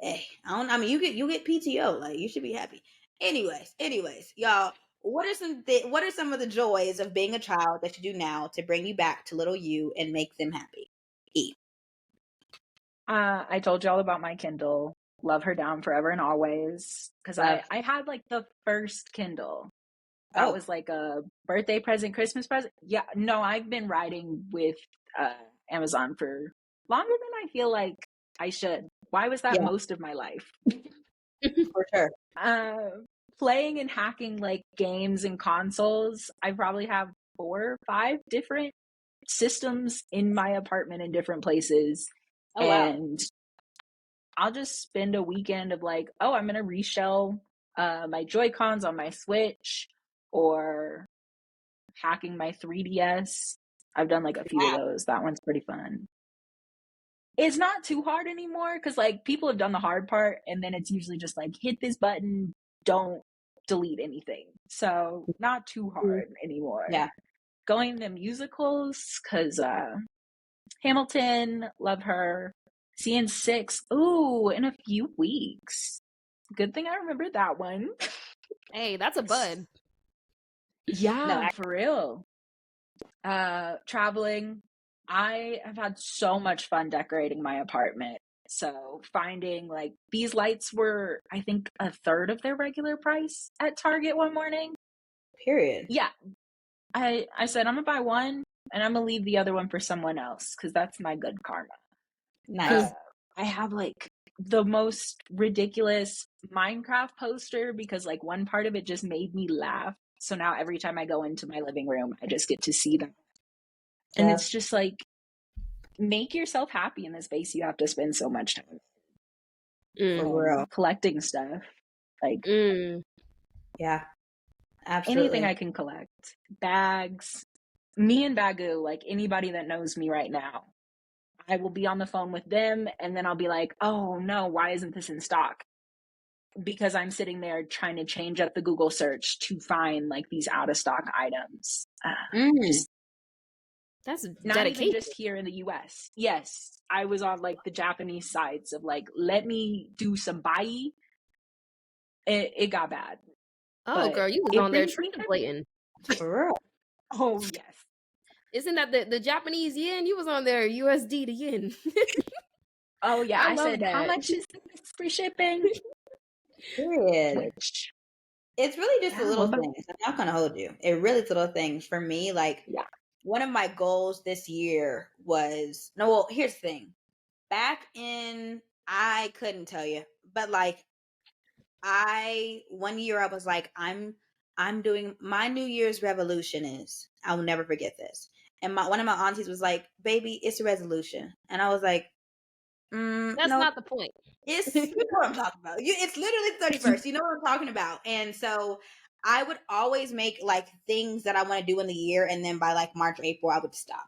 Hey, you get PTO, like you should be happy. Anyways, y'all, what are some of the joys of being a child that you do now to bring you back to little you and make them happy? I told you all about my Kindle. Love her down forever and always. Because I had like the first Kindle. That was like a birthday present, Christmas present. Yeah, no, I've been riding with Amazon for longer than I feel like I should. Why was that most of my life? For sure. Playing and hacking like games and consoles, I probably have 4 or 5 different systems in my apartment in different places. Oh, wow. And I'll just spend a weekend of like, oh, I'm gonna reshell my Joy-Cons on my Switch, or hacking my 3DS. I've done like a few of those. That one's pretty fun. It's not too hard anymore because like people have done the hard part, and then it's usually just like hit this button, don't delete anything. So not too hard anymore. Yeah. Going to musicals because Hamilton, love her. Seeing 6, ooh, in a few weeks. Good thing I remembered that one. Hey, that's a bud. Yeah, for real. Traveling. I have had so much fun decorating my apartment. So finding like these lights were, I think, a third of their regular price at Target one morning. Period. Yeah. I said, I'm gonna buy one and I'm gonna leave the other one for someone else because that's my good karma. Nice. I have like the most ridiculous Minecraft poster because like one part of it just made me laugh. So now every time I go into my living room, I just get to see them. And it's just like, make yourself happy in the space you have to spend so much time for real. Collecting stuff. Like, yeah, absolutely. Anything I can collect. Bags. Me and Bagu, like anybody that knows me right now, I will be on the phone with them and then I'll be like, oh no, why isn't this in stock? Because I'm sitting there trying to change up the Google search to find like these out of stock items. That's not dedication. even just here in the US. Yes, I was on like the Japanese sites of like, let me do some bai. It got bad. Oh, girl, you was on there translating. For real. Oh, yes. Isn't that the Japanese yen? You was on there USD to yen. Oh, yeah. I said, that. How much is this for shipping? Period. It's really just the little things. I'm not going to hold you. It really is little things. For me, like, one of my goals this year was, here's the thing. Back in, I couldn't tell you, but like, one year I was like, I'm doing, my New Year's revolution is, I will never forget this. And one of my aunties was like, baby, it's a resolution. And I was like, that's not the point. It's, you know what I'm talking about. It's literally the 31st. You know what I'm talking about. And so I would always make like things that I want to do in the year. And then by like March, April, I would stop.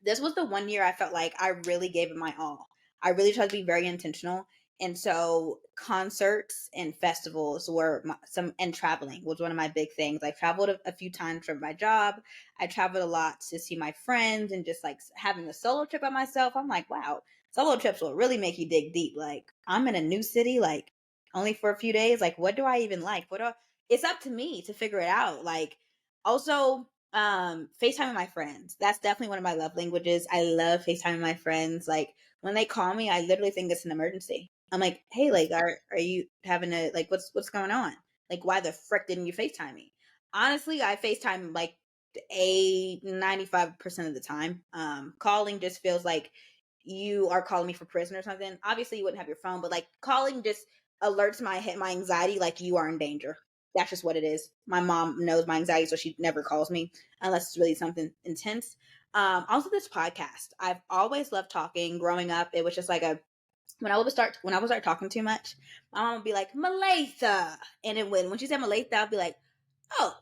This was the one year I felt like I really gave it my all. I really tried to be very intentional. And so concerts and festivals were and traveling was one of my big things. I traveled a few times for my job. I traveled a lot to see my friends, and just like having a solo trip by myself. I'm like, wow, solo trips will really make you dig deep. Like, I'm in a new city, like only for a few days. Like, what do I even like? It's up to me to figure it out. Like, also, FaceTime with my friends. That's definitely one of my love languages. I love FaceTime with my friends. Like, when they call me, I literally think it's an emergency. I'm like, hey, like, are you having like, what's going on? Like, why the frick didn't you FaceTime me? Honestly, I FaceTime like 95% of the time. Calling just feels like you are calling me for prison or something. Obviously, you wouldn't have your phone, but like calling just alerts my anxiety, like you are in danger. That's just what it is. My mom knows my anxiety, so she never calls me unless it's really something intense. Also, this podcast. I've always loved talking. Growing up, it was just like when I would start talking too much, my mom would be like, Malatha. And it when she said Malatha, I'd be like, oh,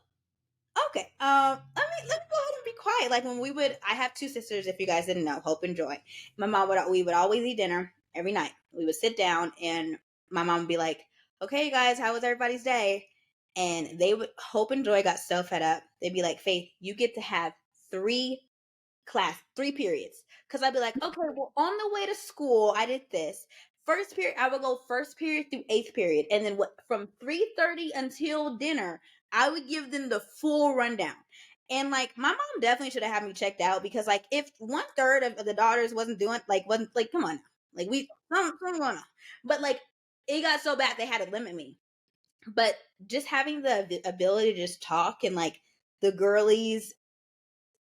okay. Let me go ahead and be quiet. Like when I have 2 sisters, if you guys didn't know, Hope and Joy. We would always eat dinner every night. We would sit down and my mom would be like, okay, guys, how was everybody's day? And Hope and Joy got so fed up. They'd be like, Faith, you get to have 3 periods. Because I'd be like, okay, well, on the way to school, I did this. First period, I would go first period through 8th period. And then from 3:30 until dinner, I would give them the full rundown. And like, my mom definitely should have had me checked out, because like, if 1/3 of the daughters wasn't come on, like something going on. But like, it got so bad they had to limit me. But just having the ability to just talk, and like the girlies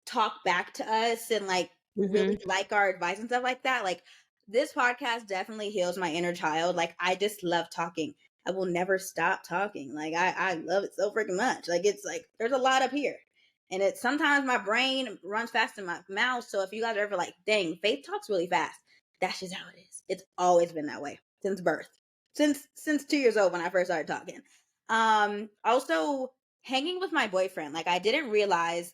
talk back to us, and like really like our advice and stuff like that, like this podcast definitely heals my inner child. Like, I just love talking. I will never stop talking. Like, I love it so freaking much. Like, it's like, there's a lot up here. And it's sometimes my brain runs fast in my mouth. So if you guys are ever like, dang, Faith talks really fast, that's just how it is. It's always been that way since birth. Since 2 years old when I first started talking. Also hanging with my boyfriend. Like, I did realize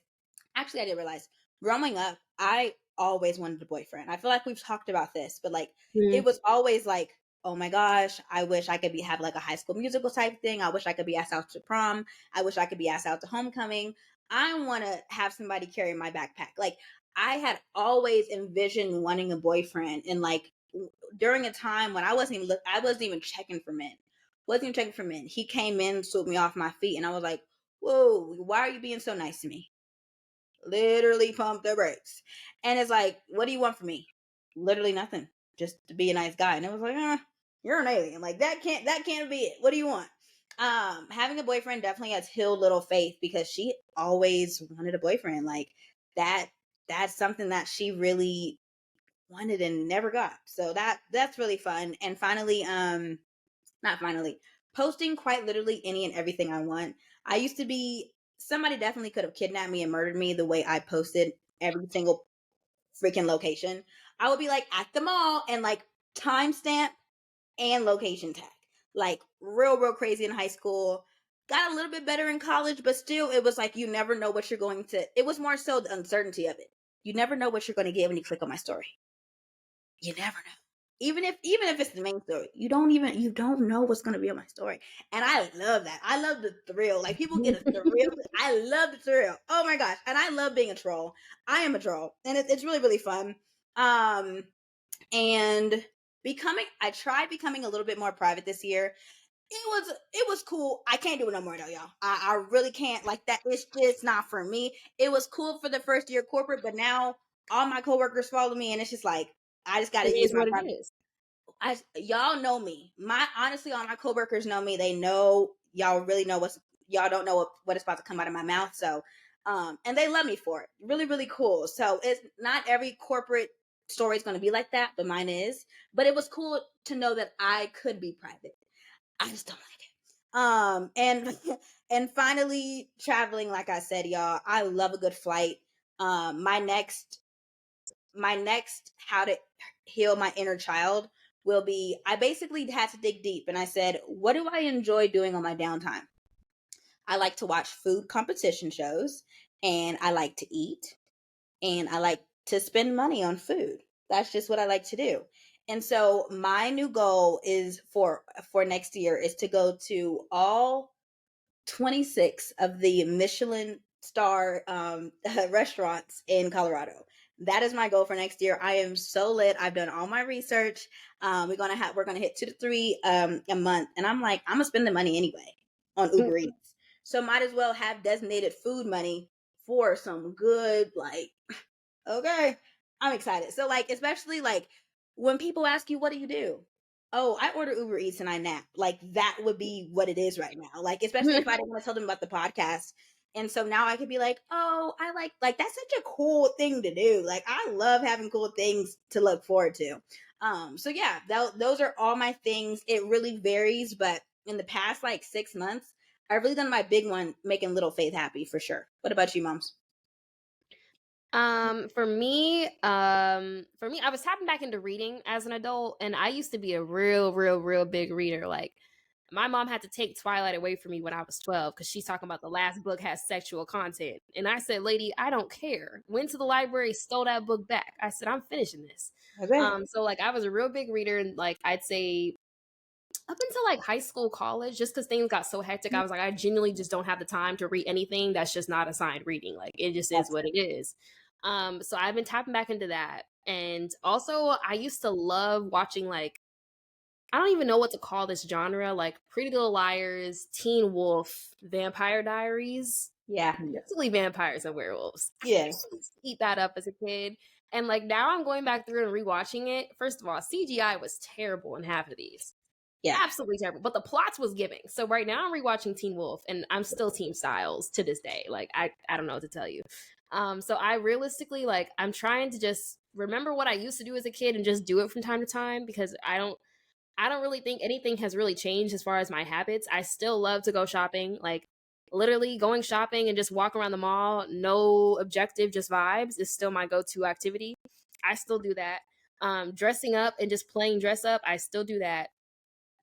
growing up, I always wanted a boyfriend. I feel like we've talked about this, but like it was always like, oh my gosh, I wish I could have like a High School Musical type thing. I wish I could be asked out to prom. I wish I could be asked out to homecoming. I want to have somebody carry my backpack. Like, I had always envisioned wanting a boyfriend, and like during a time when I wasn't even checking for men. He came in, swooped me off my feet, and I was like, whoa, why are you being so nice to me? Literally pumped the brakes. And it's like, what do you want from me? Literally nothing. Just to be a nice guy. And it was like, you're an alien. Like, that can't be it. What do you want? Having a boyfriend definitely has healed little Faith, because she always wanted a boyfriend. Like, that's something that she really wanted and never got. So that's really fun. And finally, posting quite literally any and everything I want. I used to be, somebody definitely could have kidnapped me and murdered me the way I posted every single freaking location. I would be like at the mall and like timestamp and location tag. Like real crazy in high school. Got a little bit better in college, but still it was like you never know what you're going to, it was more so the uncertainty of it. You never know what you're going to get when you click on my story. You never know. Even if it's the main story, you don't know what's going to be on my story. And I love that. I love the thrill. Like, people get a thrill. I love the thrill. Oh my gosh. And I love being a troll. I am a troll. And it's really, really fun. And I tried becoming a little bit more private this year. It was cool. I can't do it no more though, y'all. I really can't. Like, that it's just not for me. It was cool for the first year corporate, but now all my coworkers follow me, and it's just like, I just got to use my private. Y'all know me. Honestly, all my coworkers know me. They know, y'all really know y'all don't know what is about to come out of my mouth. So, and they love me for it. Really, really cool. So it's not every corporate story is going to be like that, but mine is. But it was cool to know that I could be private. I just don't like it. And finally, traveling, like I said, y'all, I love a good flight. My next how to heal my inner child will be, I basically had to dig deep, and I said, what do I enjoy doing on my downtime? I like to watch food competition shows, and I like to eat, and I like to spend money on food. That's just what I like to do. And so my new goal is for next year is to go to all 26 of the Michelin star restaurants in Colorado. That is my goal for next year. I am so lit. I've done all my research. We're gonna hit 2 to 3 a month, and I'm like, I'm gonna spend the money anyway on Uber Eats. So might as well have designated food money for some good, like, okay, I'm excited. So like, especially like when people ask you, what do you do? Oh, I order Uber Eats and I nap. Like, that would be what it is right now. Like, especially if I didn't want to tell them about the podcast. And so now I could be like, oh, I like that's such a cool thing to do. Like, I love having cool things to look forward to. So yeah, those are all my things. It really varies, but in the past like 6 months, I've really done my big one, making little Faith happy, for sure. What about you, moms? For me, I was tapping back into reading as an adult, and I used to be a real big reader. Like, my mom had to take Twilight away from me when I was 12 because she's talking about the last book has sexual content. And I said, lady, I don't care. Went to the library, stole that book back. I said, I'm finishing this. Okay. So like, I was a real big reader, and like, I'd say up until like high school, college, just because things got so hectic, I was like, I genuinely just don't have the time to read anything that's just not assigned reading. Like, it just is what it is. So I've been tapping back into that. And also, I used to love watching, like, I don't even know what to call this genre, like Pretty Little Liars, Teen Wolf, Vampire Diaries. Yeah. Basically vampires and werewolves. Yeah. I used to eat that up as a kid. And like, now I'm going back through and rewatching it. First of all, CGI was terrible in half of these. Yeah. Absolutely terrible. But the plots was giving. So right now I'm rewatching Teen Wolf, and I'm still Team Styles to this day. Like, I don't know what to tell you. So I realistically, like, I'm trying to just remember what I used to do as a kid and just do it from time to time, because I don't really think anything has really changed as far as my habits. I still love to go shopping, like literally going shopping and just walk around the mall, no objective, just vibes, is still my go-to activity. I still do that. Dressing up and just playing dress up, I still do that.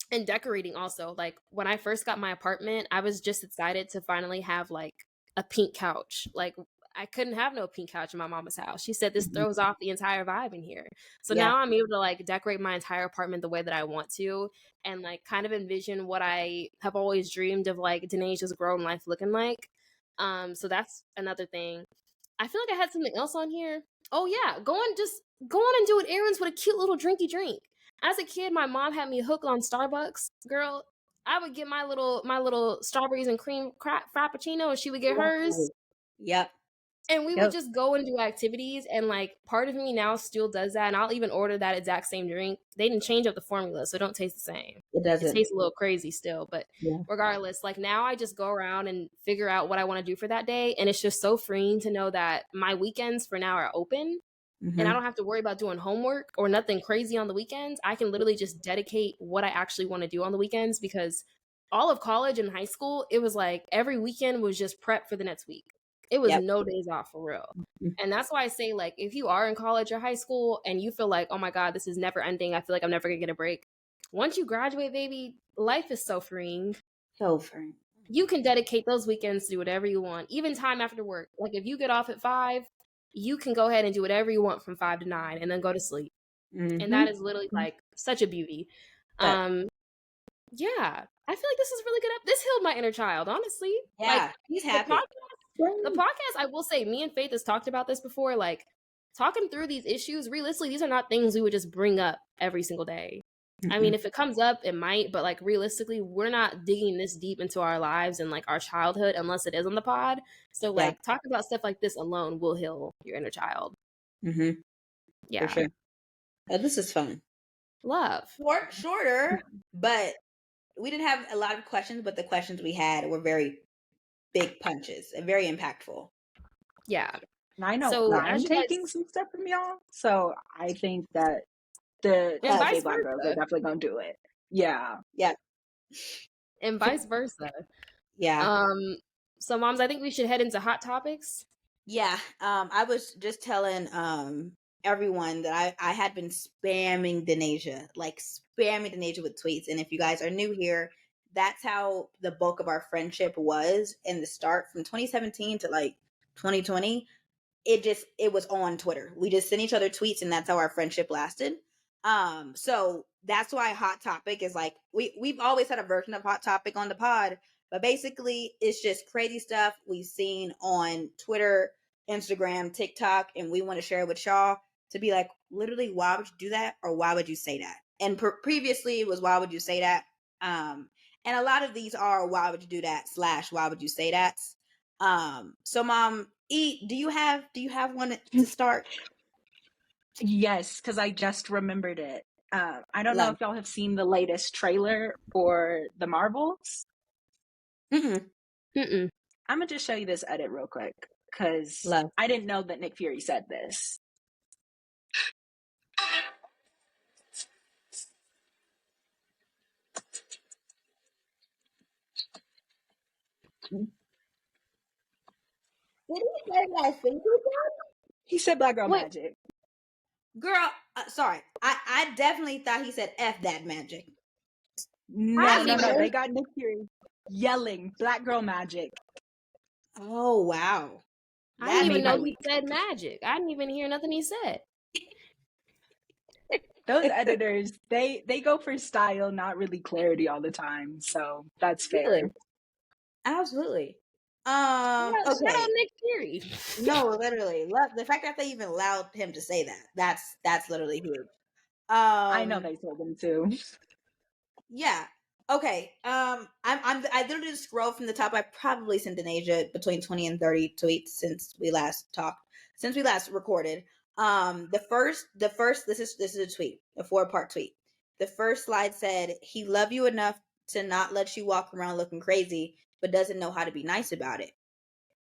And decorating also. Like when I first got my apartment, I was just excited to finally have like a pink couch. Like I couldn't have no pink couch in my mama's house. She said this throws off the entire vibe in here. So now I'm able to like decorate my entire apartment the way that I want to, and like kind of envision what I have always dreamed of, like Denaja's grown life looking like. So that's another thing. I feel like I had something else on here. Oh yeah, go on and do errands with a cute little drinky drink. As a kid, my mom had me hooked on Starbucks. Girl, I would get my little strawberries and cream frappuccino, and she would get hers. Yep. And we would just go and do activities, and like part of me now still does that, and I'll even order that exact same drink. They didn't change up the formula, so it don't taste the same. It doesn't. It tastes a little crazy still, but regardless, like now I just go around and figure out what I want to do for that day, and it's just so freeing to know that my weekends for now are open. And I don't have to worry about doing homework or nothing crazy on the weekends. I can literally just dedicate what I actually want to do on the weekends, because all of college and high school, it was like every weekend was just prep for the next week. It was no days off for real. And that's why I say, like, if you are in college or high school and you feel like, oh my God, this is never ending, I feel like I'm never gonna get a break. Once you graduate, baby, life is so freeing. So freeing. You can dedicate those weekends to do whatever you want, even time after work. Like if you get off at 5, you can go ahead and do whatever you want from 5 to 9 and then go to sleep. And that is literally like such a beauty. Yeah, I feel like this is really good. This healed my inner child, honestly. Yeah, like, he's happy. The podcast, I will say, me and Faith has talked about this before, like talking through these issues. Realistically, these are not things we would just bring up every single day. I mean, if it comes up, it might, but like realistically, we're not digging this deep into our lives and like our childhood unless it is on the pod. So like talking about stuff like this alone will heal your inner child. Yeah. For sure. This is fun. Love. Shorter, but we didn't have a lot of questions, but the questions we had were very big punches and very impactful. Yeah. I know I'm taking some stuff from y'all, so I think that the Black girls are definitely gonna do it. Yeah. And vice versa. Yeah. So moms, I think we should head into hot topics. Yeah. I was just telling everyone that I had been spamming Denaja with tweets. And if you guys are new here, that's how the bulk of our friendship was in the start, from 2017 to like 2020. It was on Twitter. We just sent each other tweets, and that's how our friendship lasted. So that's why Hot Topic is like, we've always had a version of Hot Topic on the pod, but basically it's just crazy stuff we've seen on Twitter, Instagram, TikTok, and we want to share it with y'all to be like, literally, why would you do that? Or why would you say that? And previously it was, why would you say that? And a lot of these are, why would you do that / why would you say that? So Mom E, do you have one to start? Yes, because I just remembered it. I don't know if y'all have seen the latest trailer for the Marvels. I'm gonna just show you this edit real quick, because I didn't know that Nick Fury said this. Did he say what I think he said? He said Black Girl Magic. Girl, sorry. I definitely thought he said F that magic. No. They got Nick Fury yelling Black Girl Magic. Oh, wow. I didn't even know he said magic. I didn't even hear nothing he said. Those editors, they go for style, not really clarity all the time. So that's fair. Really? Absolutely. Okay. Shout out Nick Fury. No, literally. The fact that they even allowed him to say that, that's literally huge. I know they told him to. Yeah. Okay. I literally just scrolled from the top. I probably sent Denaja between 20 and 30 tweets since we last recorded. The first, this is a tweet, a 4-part tweet. The first slide said, he loved you enough to not let you walk around looking crazy, but doesn't know how to be nice about it.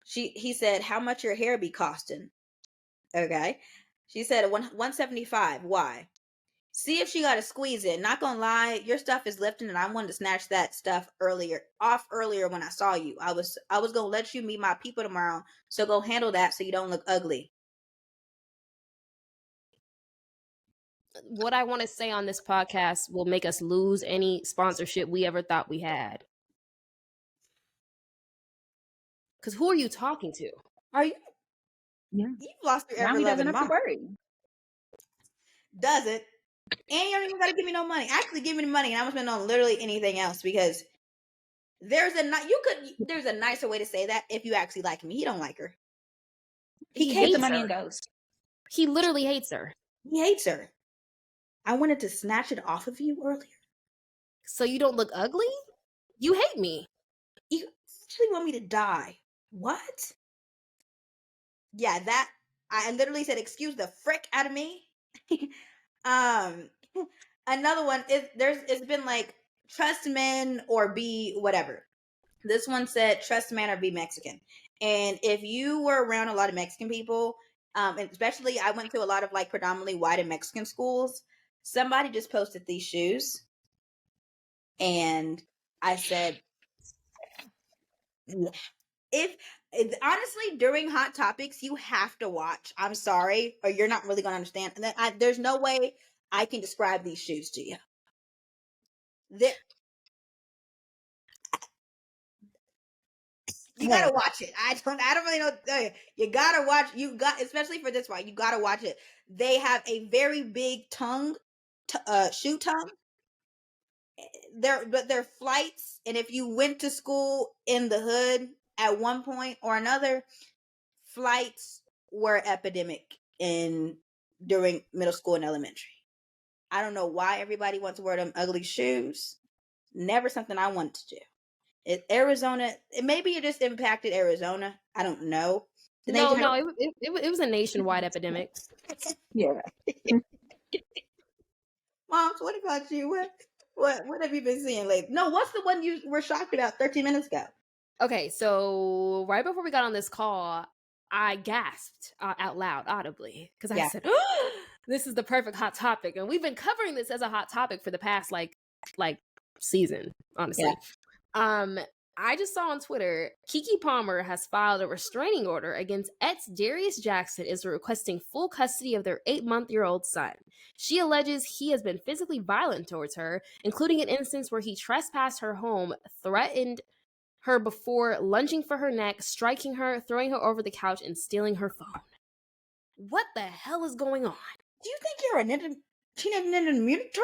He said, how much your hair be costing? Okay. She said 175. Why? See if she got to squeeze it. Not gonna lie, your stuff is lifting, and I wanted to snatch that stuff earlier when I saw you. I was gonna let you meet my people tomorrow, so go handle that so you don't look ugly. What I want to say on this podcast will make us lose any sponsorship we ever thought we had. Because who are you talking to? Are you? Yeah. You've lost your Now he doesn't have to worry. Does it? And you don't even gotta give me no money. Actually, give me the money, and I'm gonna spend on literally anything else because there's a nicer way to say that if you actually like me. He don't like her. He hates the money and goes. He literally hates her. He hates her. I wanted to snatch it off of you earlier. So you don't look ugly? You hate me. You actually want me to die. What? Yeah, that I literally said, excuse the frick out of me. Another one is it's been like trust men or be whatever. This one said trust man or be Mexican. And if you were around a lot of Mexican people, and especially I went to a lot of like predominantly white and Mexican schools, somebody just posted these shoes. And I said, yeah. If honestly, during Hot Topics, you have to watch. I'm sorry, or you're not really going to understand. And then there's no way I can describe these shoes to you. You gotta watch it. I don't really know what to tell you. You gotta watch. Especially for this one, you gotta watch it. They have a very big shoe tongue. They're flights, and if you went to school in the hood at one point or another, flights were epidemic during middle school and elementary. I don't know why everybody wants to wear them ugly shoes. Never something I wanted to do. Arizona, maybe it just impacted Arizona. I don't know. It was a nationwide epidemic. Yeah. Moms, what about you? What have you been seeing lately? No, what's the one you were shocked about 13 minutes ago? Okay, so right before we got on this call, I gasped out loud, audibly, because I said, oh, "This is the perfect hot topic," and we've been covering this as a hot topic for the past like season, honestly. Yeah. I just saw on Twitter, Keke Palmer has filed a restraining order against Darius Jackson is requesting full custody of their 8-month-old son. She alleges he has been physically violent towards her, including an instance where he trespassed her home, threatened her before lunging for her neck, striking her, throwing her over the couch, and stealing her phone. What the hell is going on? Do you think you're a teenage ninja mutant?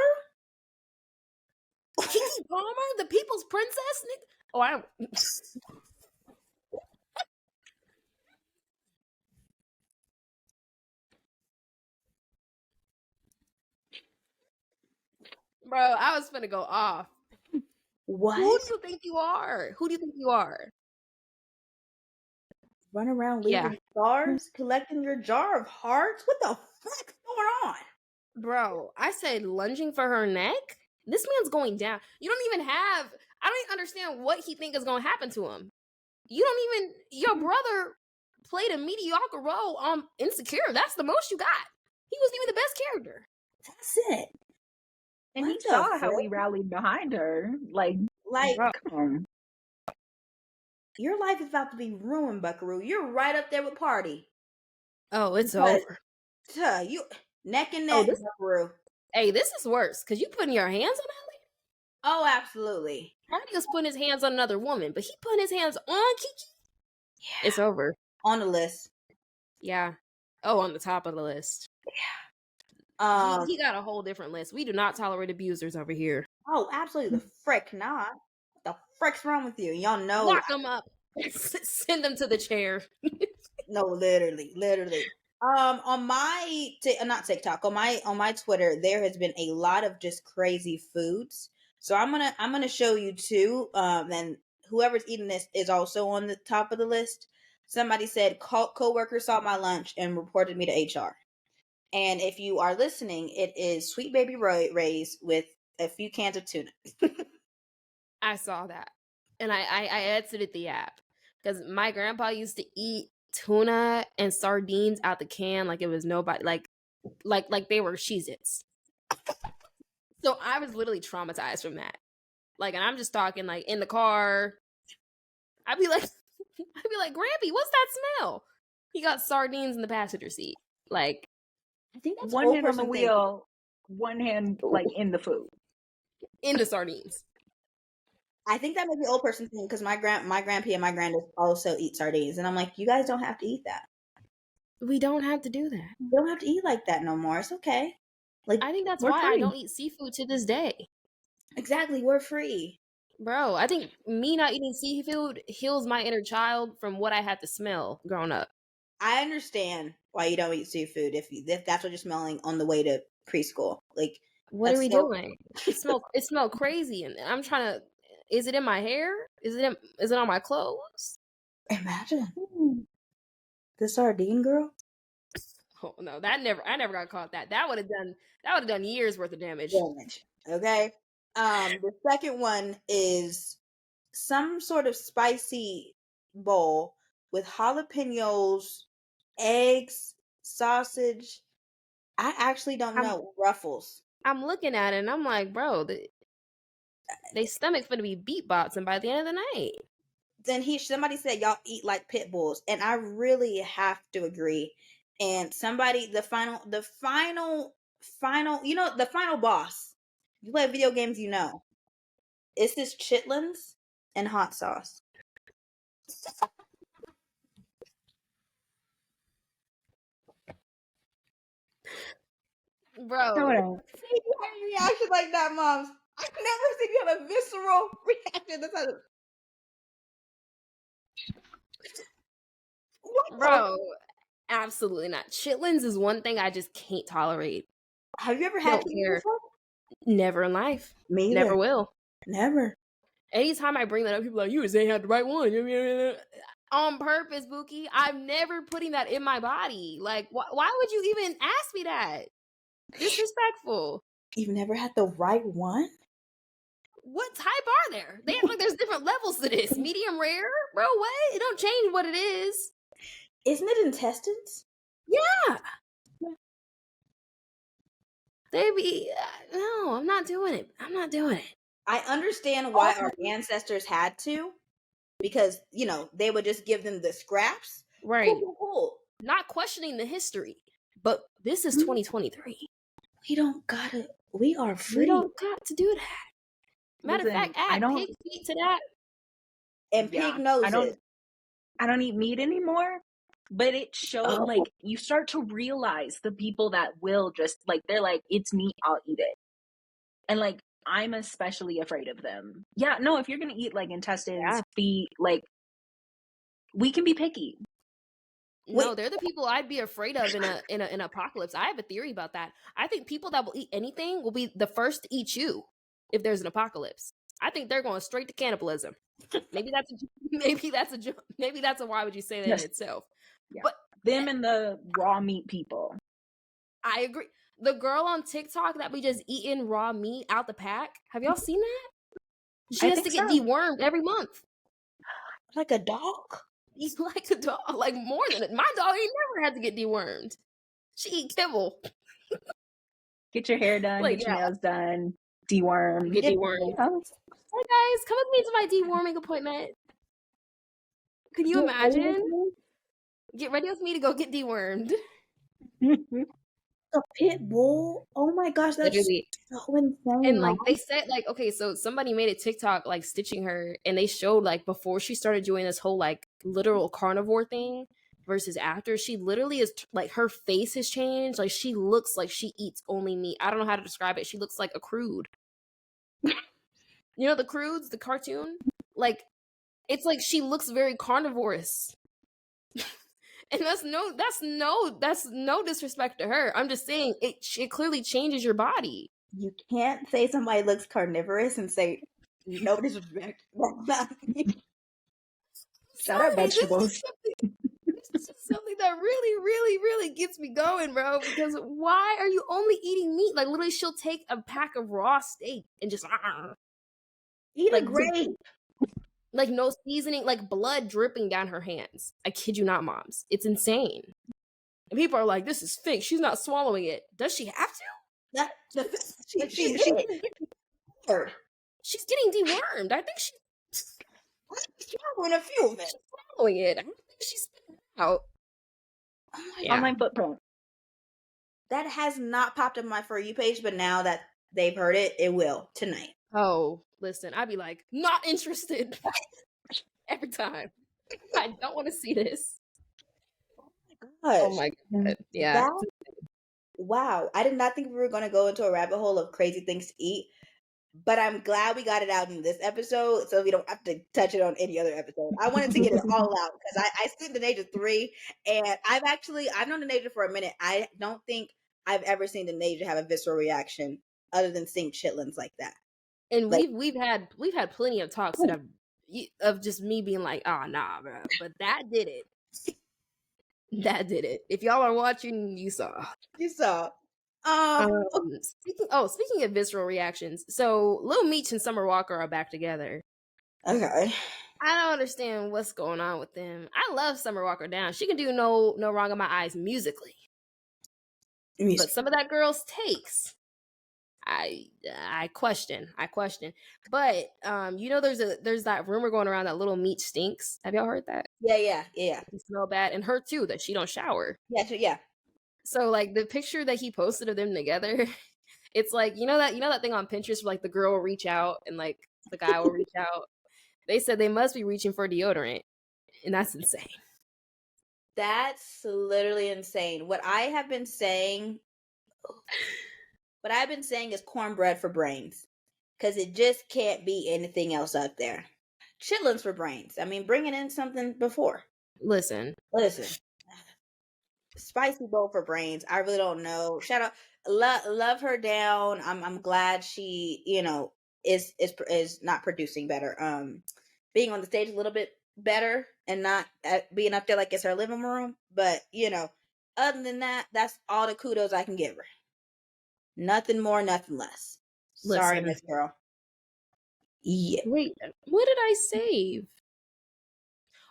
Keke Palmer, the people's princess? Oh, I don't... Bro, I was finna go off. What? Who do you think you are? Run around leaving stars, collecting your jar of hearts? What the fuck's going on? Bro, I said lunging for her neck? This man's going down. I don't even understand what he think is going to happen to him. Your brother played a mediocre role on Insecure. That's the most you got. He wasn't even the best character. That's it. And he saw how we rallied behind her. Your life is about to be ruined, Buckaroo. You're right up there with Party. Oh, it's over. You neck and neck, Buckaroo. Hey, this is worse because you putting your hands on Ellie? Oh, absolutely. Party was putting his hands on another woman, but he putting his hands on Keke? Yeah. It's over. On the list. Yeah. Oh, on the top of the list. Yeah. He got a whole different list. We do not tolerate abusers over here. Oh, absolutely. The frick not. What the frick's wrong with you? Y'all know. Lock them up. Send them to the chair. No, literally. On my not TikTok, on my Twitter, there has been a lot of just crazy foods. So I'm gonna show you two. And whoever's eating this is also on the top of the list. Somebody said co-worker saw my lunch and reported me to HR. And if you are listening, it is Sweet Baby Ray's with a few cans of tuna. I saw that, and I exited the app because my grandpa used to eat tuna and sardines out the can like it was nobody. Like like they were Cheez-Its. So I was literally traumatized from that. Like, and I'm just talking like in the car. I'd be like, Grampy, what's that smell? He got sardines in the passenger seat. Like, I think that's one hand on the wheel, one hand like in the food. In the sardines. I think that may be old person thing because my grandpa and my granddad also eat sardines, and I'm like, you guys don't have to eat that. We don't have to do that. We don't have to eat like that no more. It's okay. Like, I think that's why I don't eat seafood to this day. Exactly, we're free. Bro, I think me not eating seafood heals my inner child from what I had to smell growing up. I understand why you don't eat seafood if that's what you're smelling on the way to preschool. Like, what are we doing? It smelled crazy, and I'm trying to. Is it in my hair? Is it on my clothes? Imagine the sardine girl. Oh no, I never got caught. That would have done years worth of damage. Okay. The second one is some sort of spicy bowl with jalapenos, eggs, sausage. I actually don't know. Ruffles. I'm looking at it and I'm like, bro, they stomach finna be beatboxing by the end of the night. Then somebody said y'all eat like pit bulls, and I really have to agree. And the final, you know, the final boss. You play video games, you know. It's this chitlins and hot sauce. Bro. Reaction like that, moms. I've never seen you have a visceral reaction. Bro, absolutely not. Chitlins is one thing I just can't tolerate. Have you ever had chitlins before? Never in life. Me either. Never will. Never. Anytime I bring that up, people are like, you say you had the right one. On purpose, Buki. I'm never putting that in my body. Like, why would you even ask me that? Disrespectful. You've never had the right one? What type are there? They act like there's different levels to this. Medium rare? Bro, what? It don't change what it is. Isn't it intestines? Yeah. They be... no, I'm not doing it. I understand why our ancestors had to. Because, you know, they would just give them the scraps. Right. Cool. Not questioning the history. But this is 2023. We are free. We don't got to do that. Matter of fact, add pig feet to that. And pig noses. I don't eat meat anymore. But it shows, like, you start to realize the people that will just, like, they're like, it's meat, I'll eat it. And, like, I'm especially afraid of them. Yeah, no, if you're going to eat, like, intestines, feet, like, we can be picky. No, they're the people I'd be afraid of in an apocalypse. I have a theory about that. I think people that will eat anything will be the first to eat you if there's an apocalypse. I think they're going straight to cannibalism. Maybe that's a why would you say that in itself? Yeah. But them and the raw meat people. I agree. The girl on TikTok that be just eating raw meat out the pack. Have y'all seen that? She has to get dewormed every month. Like a dog? Like a dog. Like more than it. My dog ain't never had to get dewormed. She eat kibble. Get your hair done, get your nails done, deworm. Get dewormed. Hey guys, come with me to my deworming appointment. Can you imagine? Get ready with me to go get dewormed. A pit bull? Oh my gosh, that's so insane. And like they said, like, okay, so somebody made a TikTok like stitching her, and they showed like before she started doing this whole like literal carnivore thing versus after. She literally is like her face has changed. Like she looks like she eats only meat. I don't know how to describe it. She looks like a Crude. You know the Crudes, the cartoon? Like it's like she looks very carnivorous. And that's no disrespect to her. I'm just saying it clearly changes your body. You can't say somebody looks carnivorous and say no disrespect. Shout out vegetables. This is something that really, really, really gets me going, bro. Because why are you only eating meat? Like literally, she'll take a pack of raw steak and just eat like a grape. Like no seasoning, like blood dripping down her hands. I kid you not, moms. It's insane. And people are like, this is fake. She's not swallowing it. Does she have to? She's getting dewormed. I think she's swallowing a few of it. She's swallowing it. I don't think she's spitting it out. Online footprint. That has not popped up on my For You page, but now that they've heard it, it will tonight. Oh, listen, I'd be like, not interested every time. I don't want to see this. Oh my God. Yeah. Wow. I did not think we were going to go into a rabbit hole of crazy things to eat, but I'm glad we got it out in this episode so we don't have to touch it on any other episode. I wanted to get it all out because I seen Denasia 3, and I've known Denasia for a minute. I don't think I've ever seen Denasia have a visceral reaction other than seeing chitlins like that. And like, we've had plenty of talks that of just me being like, oh nah, bro. But that did it. That did it. If y'all are watching, you saw. Speaking of visceral reactions, so Lil Meech and Summer Walker are back together. Okay. I don't understand what's going on with them. I love Summer Walker down. She can do no wrong in my eyes musically. But some of that girl's takes, I question. But there's that rumor going around that Little Meech stinks. Have y'all heard that? Yeah. He smell bad, and her too, that she don't shower. Yeah. So like the picture that he posted of them together, it's like you know that thing on Pinterest where like the girl will reach out and like the guy will reach out. They said they must be reaching for deodorant, and that's insane. That's literally insane. What I've been saying is cornbread for brains, because it just can't be anything else out there. Chitlins for brains. I mean, bringing in something before. Listen. Spicy bowl for brains. I really don't know. Shout out, love her down. I'm glad she, is not producing better. Being on the stage a little bit better and not being up there like it's her living room. But other than that, that's all the kudos I can give her. Nothing more, nothing less. Listen. Sorry, Miss Girl. Yeah. Wait, what did I save?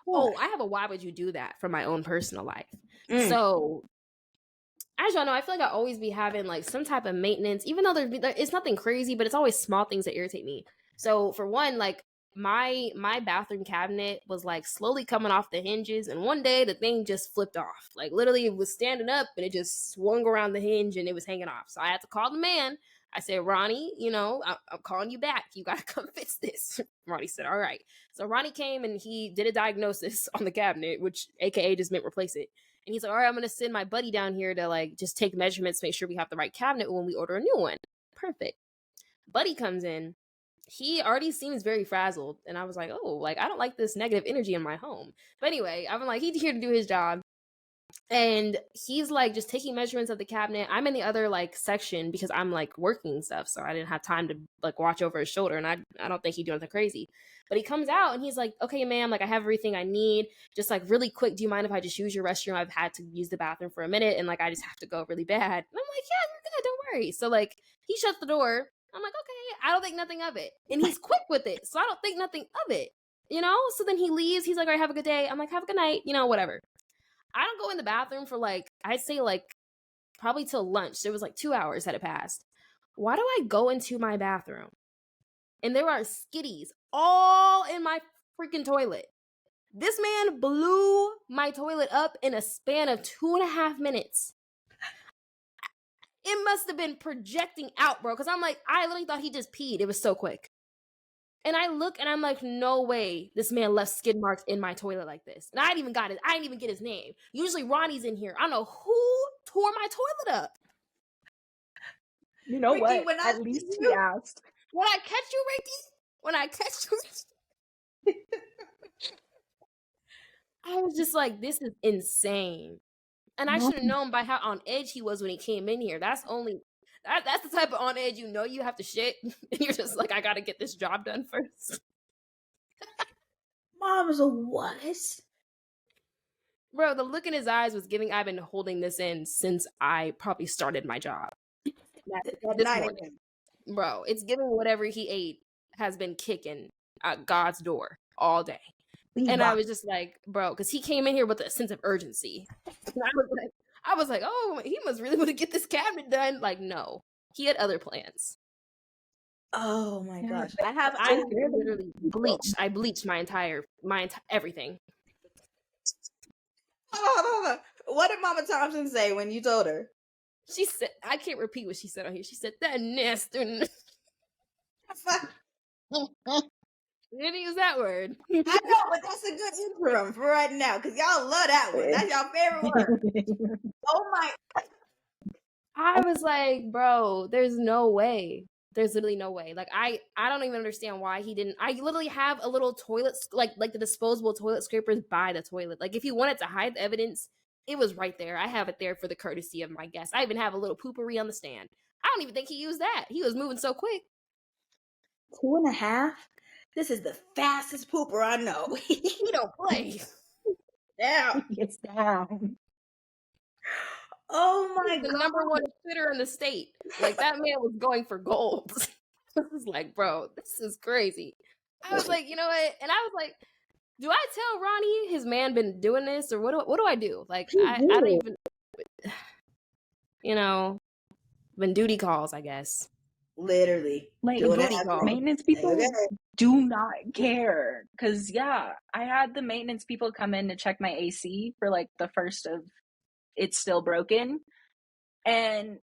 What? Oh, I have a why would you do that for my own personal life. So, as y'all know, I feel like I always be having like some type of maintenance, even though it's nothing crazy, but it's always small things that irritate me. So for one, like my bathroom cabinet was like slowly coming off the hinges, and one day the thing just flipped off. Like literally it was standing up and it just swung around the hinge and it was hanging off. So I had to call the man. I said, Ronnie, I'm calling you back. You got to come fix this. Ronnie said, all right. So Ronnie came and he did a diagnosis on the cabinet, which AKA just meant replace it. And he's like, all right, I'm going to send my buddy down here to like just take measurements, make sure we have the right cabinet when we order a new one. Perfect. Buddy comes in. He already seems very frazzled. And I was like, oh, like, I don't like this negative energy in my home. But anyway, I'm like, he's here to do his job. And he's like just taking measurements of the cabinet. I'm in the other like section because I'm like working stuff. So I didn't have time to like watch over his shoulder. And I don't think he'd do anything crazy. But he comes out and he's like, okay, ma'am, like I have everything I need. Just like really quick, do you mind if I just use your restroom? I've had to use the bathroom for a minute and like I just have to go really bad. And I'm like, yeah, you're good. Don't worry. So like he shuts the door. I'm like, okay, I don't think nothing of it. And he's quick with it. So I don't think nothing of it, So then he leaves. He's like, all right, have a good day. I'm like, have a good night, whatever. I don't go in the bathroom for like, I'd say like probably till lunch. There was like 2 hours that had passed. Why do I go into my bathroom and there are skitties all in my freaking toilet? This man blew my toilet up in a span of 2.5 minutes. It must have been projecting out, bro. Because I'm like, I literally thought he just peed. It was so quick. And I look and I'm like, no way this man left skid marks in my toilet like this. And I didn't even get his name. Usually Ronnie's in here. I don't know who tore my toilet up. You know Ricky, what? At least he asked. When I catch you, Ricky, I was just like, this is insane. And I should have known by how on edge he was when he came in here. That's the type of on edge you have to shit. And you're just like, I got to get this job done first. Mom's a what? Bro, the look in his eyes was giving I've been holding this in since I probably started my job. This morning. Bro, it's giving whatever he ate has been kicking at God's door all day. And I was just like, bro, because he came in here with a sense of urgency. And I was like, oh, he must really want to get this cabinet done. Like, no, he had other plans. Oh my gosh. I literally bleached. I bleached my entire everything. Oh, what did Mama Thompson say when you told her? She said, I can't repeat what she said on here. She said, that nasty. You didn't use that word. I know, but that's a good interim for right now because y'all love that one. That's y'all favorite word. Oh my. I was like, bro, there's no way. There's literally no way. Like, I don't even understand why he didn't. I literally have a little toilet, like the disposable toilet scrapers by the toilet. Like, if you wanted to hide the evidence, it was right there. I have it there for the courtesy of my guests. I even have a little poopery on the stand. I don't even think he used that. He was moving so quick. 2.5? This is the fastest pooper I know. He don't play. Down. It's down. Oh my God. The number one shitter in the state. Like, that man was going for gold. I was like, bro, this is crazy. I was like, you know what? And I was like, do I tell Ronnie his man been doing this, or what do I do? Like, I don't even, you know, when duty calls, I guess. Literally. Like, maintenance people do not care. Because, yeah, I had the maintenance people come in to check my AC for, like, the first of it's still broken. And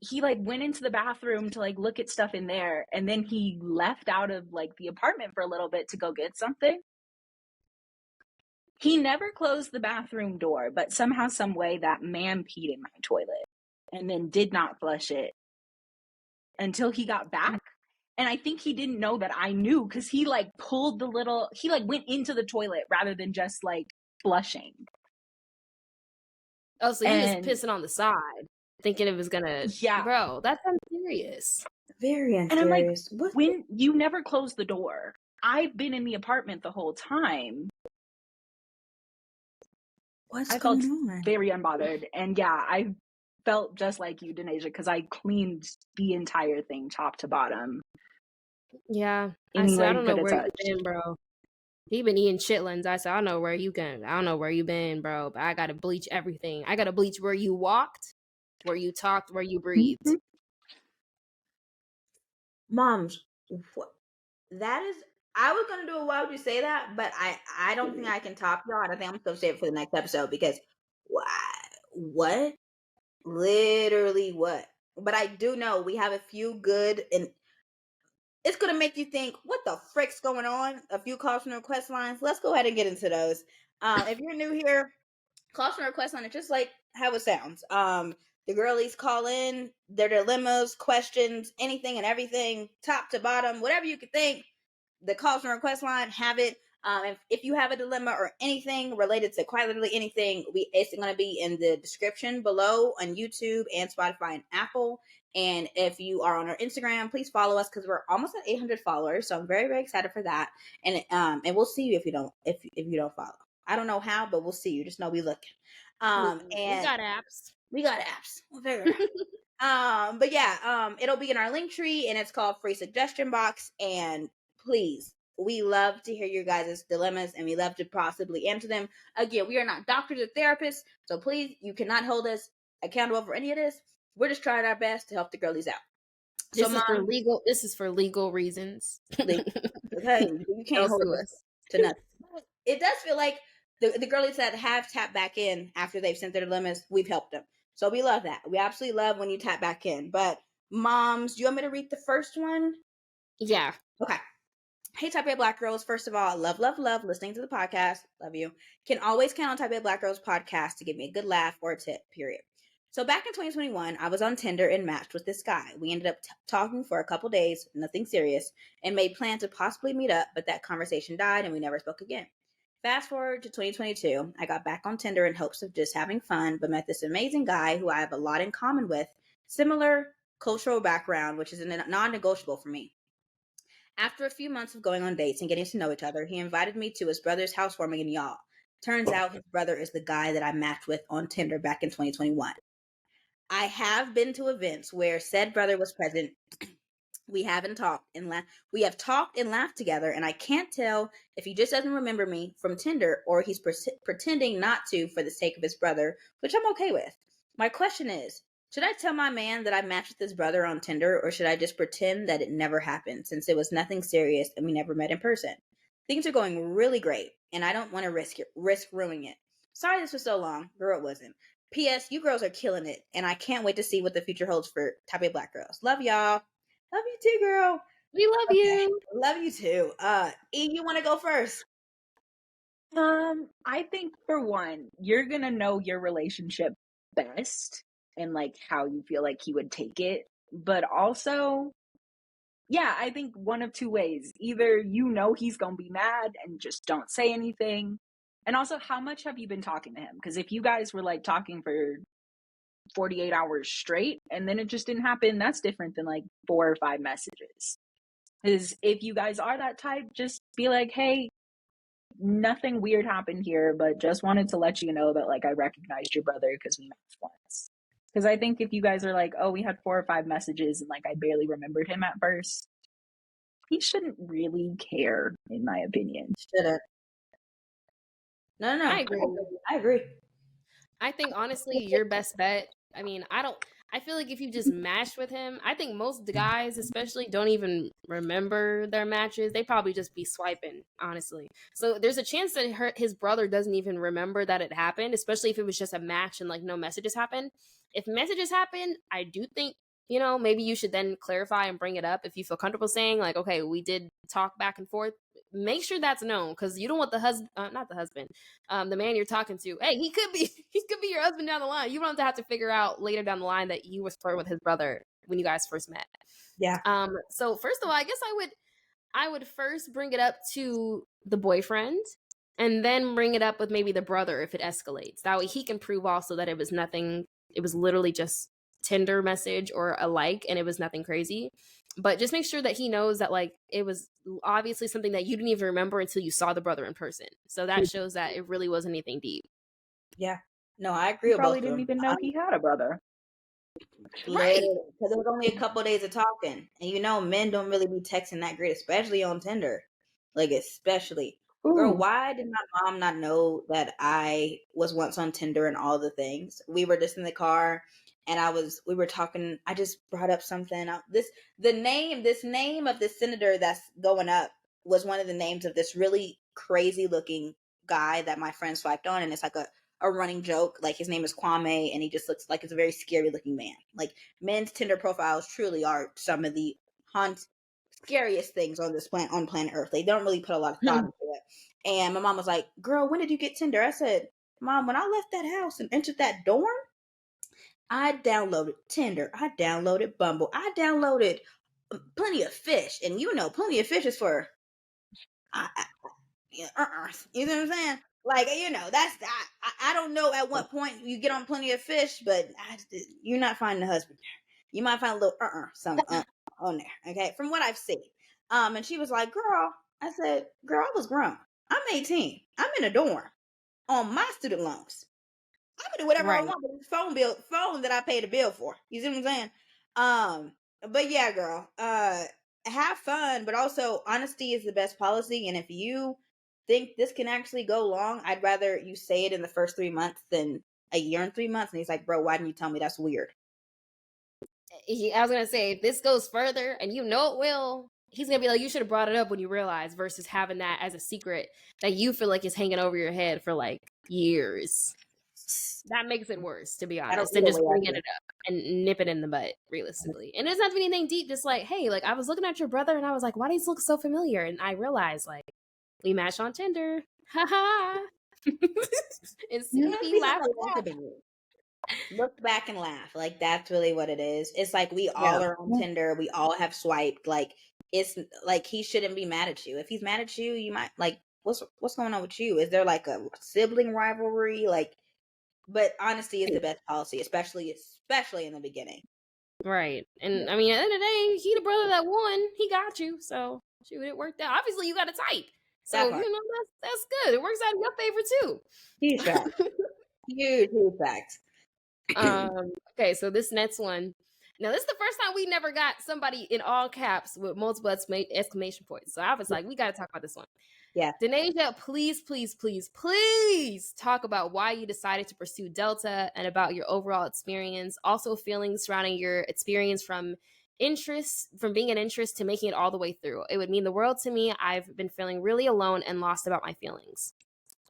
he, like, went into the bathroom to, like, look at stuff in there. And then he left out of, like, the apartment for a little bit to go get something. He never closed the bathroom door, but somehow, some way, that man peed in my toilet and then did not flush it until he got back. And I think he didn't know that I knew because he, like, pulled he, like, went into the toilet rather than just, like, flushing. Oh, so he was pissing on the side, thinking it was gonna... Yeah. Bro, that's unserious. Very unserious. And I'm like, when you never close the door, I've been in the apartment the whole time. I felt very unbothered. And yeah, I felt just like you, Denasia, because I cleaned the entire thing top to bottom. Yeah. I said, I don't know where you've been, bro. He been eating chitlins. I said, I don't know where you been, bro. But I gotta bleach everything. I gotta bleach where you walked, where you talked, where you breathed. Mm-hmm. Moms, that is... I was gonna do a why would you say that, but I don't think I can top y'all. I think I'm gonna save it for the next episode because what? Literally what? But I do know we have a few good, and it's gonna make you think, what the frick's going on? A few cautionary request lines. Let's go ahead and get into those. If you're new here, cautionary request line is just like how it sounds. The girlies call in their dilemmas, questions, anything and everything, top to bottom, whatever you could think. The cautionary request line, have it. If you have a dilemma or anything related to quite literally anything, it's going to be in the description below on YouTube and Spotify and Apple. And if you are on our Instagram, please follow us because we're almost at 800 followers. So I'm very, very excited for that. And we'll see you if you don't follow. I don't know how, but we'll see you. Just know we looking. And we got apps. We'll figure it out. But yeah, it'll be in our link tree, and it's called Free Suggestion Box. And please, we love to hear your guys' dilemmas, and we love to possibly answer them. Again, we are not doctors or therapists, so please, you cannot hold us accountable for any of this. We're just trying our best to help the girlies out. This is for legal reasons. Okay, you can't hold us to nothing. It does feel like the girlies that have tapped back in after they've sent their dilemmas, we've helped them. So we love that. We absolutely love when you tap back in. But moms, do you want me to read the first one? Yeah. Okay. Hey, Type A Black Girls. First of all, love listening to the podcast. Love you. Can always count on Type A Black Girls podcast to give me a good laugh or a tip, period. So back in 2021, I was on Tinder and matched with this guy. We ended up talking for a couple days, nothing serious, and made plans to possibly meet up, but that conversation died and we never spoke again. Fast forward to 2022, I got back on Tinder in hopes of just having fun, but met this amazing guy who I have a lot in common with, similar cultural background, which is a non-negotiable for me. After a few months of going on dates and getting to know each other, he invited me to his brother's housewarming in Y'all. Turns out his brother is the guy that I matched with on Tinder back in 2021. I have been to events where said brother was present. We have talked and laughed together, and I can't tell if he just doesn't remember me from Tinder or he's pretending not to for the sake of his brother, which I'm okay with. My question is, should I tell my man that I matched with his brother on Tinder, or should I just pretend that it never happened since it was nothing serious and we never met in person? Things are going really great, and I don't want to risk ruining it. Sorry this was so long. Girl, it wasn't. P.S. You girls are killing it, and I can't wait to see what the future holds for Type A Black girls. Love y'all. Love you too, girl. We love you. Love you too. E, you want to go first? I think for one, you're gonna know your relationship best and like how you feel like he would take it. But also, yeah, I think one of two ways. Either you know he's gonna be mad and just don't say anything. And also, how much have you been talking to him? Because if you guys were like talking for 48 hours straight and then it just didn't happen, that's different than like 4 or 5 messages. Because if you guys are that type, just be like, hey, nothing weird happened here, but just wanted to let you know that like I recognized your brother because we met once. Because I think if you guys are like, oh, we had 4 or 5 messages and like I barely remembered him at first, he shouldn't really care, in my opinion. Shouldn't. No. I agree. I think honestly, your best bet. I mean, I feel like if you just matched with him, I think most guys, especially, don't even remember their matches. They probably just be swiping, honestly. So there's a chance that his brother doesn't even remember that it happened, especially if it was just a match and like no messages happened. If messages happen, I do think, maybe you should then clarify and bring it up if you feel comfortable saying like, okay, we did talk back and forth. Make sure that's known, because you don't want the man you're talking to. Hey, he could be your husband down the line. You don't have to figure out later down the line that you were flirting with his brother when you guys first met. Yeah. So first of all, I guess I would first bring it up to the boyfriend, and then bring it up with maybe the brother if it escalates. That way he can prove also that it was nothing. It was literally just Tinder message or a like, and it was nothing crazy. But just make sure that he knows that like it was obviously something that you didn't even remember until you saw the brother in person. So that shows that it really wasn't anything deep. Yeah. No, I agree with both Probably of didn't them. even know he had a brother. Right. Because it was only a couple of days of talking. And men don't really be texting that great, especially on Tinder. Like, especially. Ooh. Girl, why did my mom not know that I was once on Tinder and all the things? We were just in the car and we were talking. I just brought up something. This name of this senator that's going up was one of the names of this really crazy looking guy that my friend swiped on. And it's like a running joke. Like, his name is Kwame, and he just looks like it's a very scary looking man. Like, men's Tinder profiles truly are some of the scariest things on this planet Earth. They don't really put a lot of thought into it. And my mom was like, girl, when did you get Tinder? I said, Mom, when I left that house and entered that dorm, I downloaded Tinder. I downloaded Bumble. I downloaded Plenty of Fish. And Plenty of Fish is for you know what I'm saying? Like, that's I don't know at what point you get on Plenty of Fish, but you're not finding a husband there. You might find a little something on there. Okay, from what I've seen. And she was like, "Girl," I said, "Girl, I was grown. I'm 18. I'm in a dorm on my student loans. I can do whatever I want with this phone that I paid a bill for. You see what I'm saying? But yeah, girl, have fun, but also honesty is the best policy. And if you think this can actually go long, I'd rather you say it in the first 3 months than a year and 3 months. And he's like, bro, why didn't you tell me? That's weird. I was gonna say, if this goes further, and it will, he's gonna be like, you should have brought it up when you realized, versus having that as a secret that you feel like is hanging over your head for like years. That makes it worse, to be honest, than just bringing it up and nip it in the butt, realistically. And it doesn't have to be anything deep, just like, hey, like, I was looking at your brother and I was like, why do these look so familiar? And I realized, like, we matched on Tinder. Ha ha. And see, laugh at that. Look back and laugh. Like, that's really what it is. It's like we all are on Tinder. We all have swiped. Like, it's like he shouldn't be mad at you. If he's mad at you, you might like, what's going on with you? Is there like a sibling rivalry? Like, but honesty is the best policy, especially in the beginning. Right. And I mean, at the end of the day, he the brother that won. He got you. So shoot, it worked out. Obviously, you got a type. So that's good. It works out in your favor too. Huge fact. Huge facts. Okay, so this next one, Now, this is the first time we never got somebody in all caps with multiple exclamation points. So I was like, we got to talk about this one. Yeah. Denasia, please, please, please, please talk about why you decided to pursue Delta and about your overall experience. Also, feelings surrounding your experience from being an interest to making it all the way through. It would mean the world to me. I've been feeling really alone and lost about my feelings.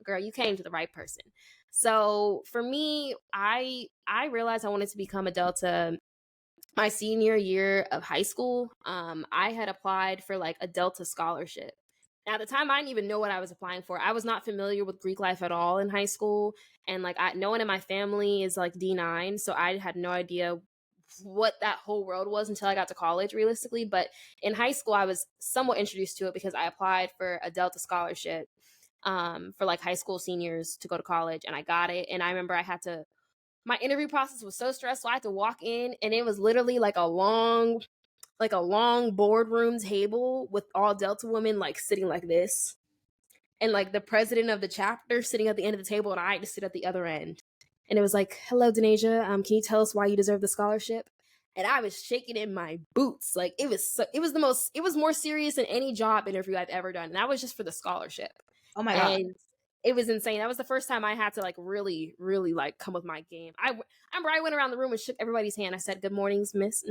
Girl, you came to the right person. So for me, I realized I wanted to become a Delta my senior year of high school. I had applied for like a Delta scholarship. Now, at the time, I didn't even know what I was applying for. I was not familiar with Greek life at all in high school. And like no one in my family is like D9. So I had no idea what that whole world was until I got to college, realistically. But in high school, I was somewhat introduced to it because I applied for a Delta scholarship for like high school seniors to go to college, and I got it. And I remember my interview process was so stressful. I had to walk in, and it was literally like a long boardroom table with all Delta women like sitting like this, and like the president of the chapter sitting at the end of the table, and I had to sit at the other end. And it was like, "Hello, Denasia. Can you tell us why you deserve the scholarship?" And I was shaking in my boots. Like it was more serious than any job interview I've ever done. And that was just for the scholarship. Oh my God. And it was insane. That was the first time I had to like really, really like come with my game. I remember I went around the room and shook everybody's hand. I said, "Good mornings, miss,"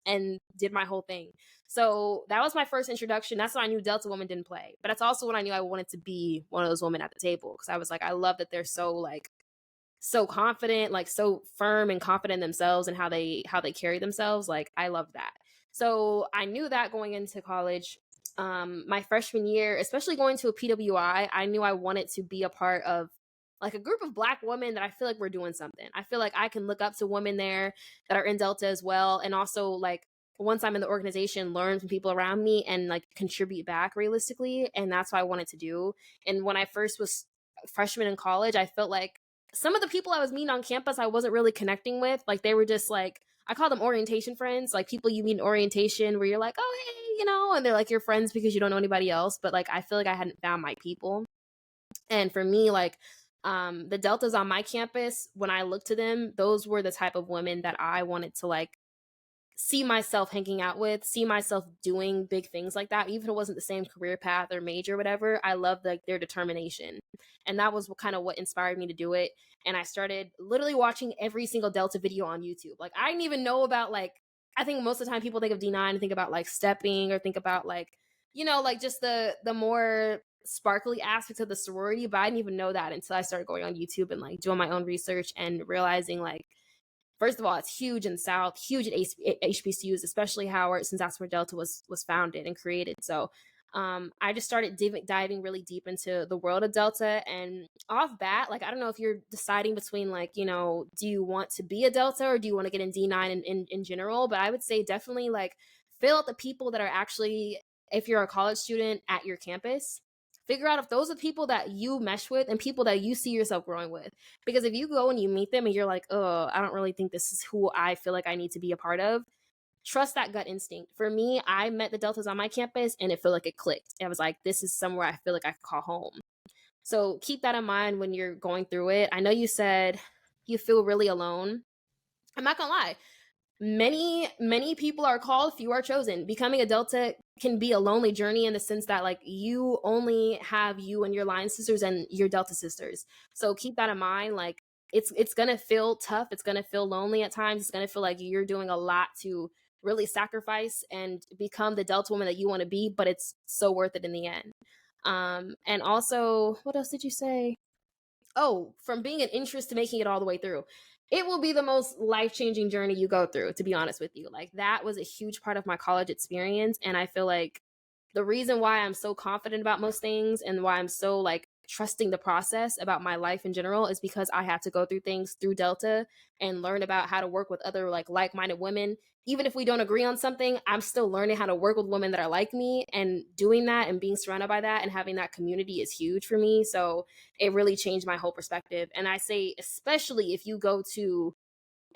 and did my whole thing. So that was my first introduction. That's when I knew Delta women didn't play. But that's also when I knew I wanted to be one of those women at the table, because I was like, I love that they're so confident, like so firm and confident in themselves and how they carry themselves. Like I love that. So I knew that going into college. My freshman year, especially going to a PWI, I knew I wanted to be a part of like a group of Black women that I feel like we're doing something. I feel like I can look up to women there that are in Delta as well. And also like once I'm in the organization, learn from people around me and like contribute back realistically. And that's what I wanted to do. And when I first was freshman in college, I felt like some of the people I was meeting on campus, I wasn't really connecting with. Like they were just like, I call them orientation friends, like people you meet in orientation where you're like, "Oh, hey," and they're like your friends because you don't know anybody else. But like, I feel like I hadn't found my people. And for me, like, the Deltas on my campus, when I looked to them, those were the type of women that I wanted to like see myself hanging out with, see myself doing big things like that, even if it wasn't the same career path or major or whatever. I loved like their determination. And that was kind of what inspired me to do it. And I started literally watching every single Delta video on YouTube. Like I didn't even know about like, I think most of the time people think of D9 and think about like stepping or think about like, like just the more sparkly aspects of the sorority. But I didn't even know that until I started going on YouTube and like doing my own research and realizing like, first of all, it's huge in the South, huge at HBCUs, especially Howard, since that's where Delta was founded and created. So I just started diving really deep into the world of Delta. And off bat, like, I don't know if you're deciding between like, do you want to be a Delta or do you want to get in D9 in general? But I would say definitely like fill out the people that are actually, if you're a college student at your campus, figure out if those are people that you mesh with and people that you see yourself growing with. Because if you go and you meet them and you're like, "Oh, I don't really think this is who I feel like I need to be a part of," trust that gut instinct. For me, I met the Deltas on my campus and it felt like it clicked. I was like, this is somewhere I feel like I could call home. So keep that in mind when you're going through it. I know you said you feel really alone. I'm not gonna lie. Many people are called, few are chosen. Becoming a Delta can be a lonely journey in the sense that like you only have you and your line sisters and your Delta sisters. So keep that in mind. Like it's gonna feel tough. It's gonna feel lonely at times. It's gonna feel like you're doing a lot to really sacrifice and become the Delta woman that you want to be, but it's so worth it in the end. And also, what else did you say? Oh, from being an interest to making it all the way through. It will be the most life-changing journey you go through, to be honest with you. Like that was a huge part of my college experience. And I feel like the reason why I'm so confident about most things and why I'm so like trusting the process about my life in general is because I had to go through things through Delta and learn about how to work with other like-minded women. Even if we don't agree on something, I'm still learning how to work with women that are like me, and doing that and being surrounded by that and having that community is huge for me. So it really changed my whole perspective. And I say, especially if you go to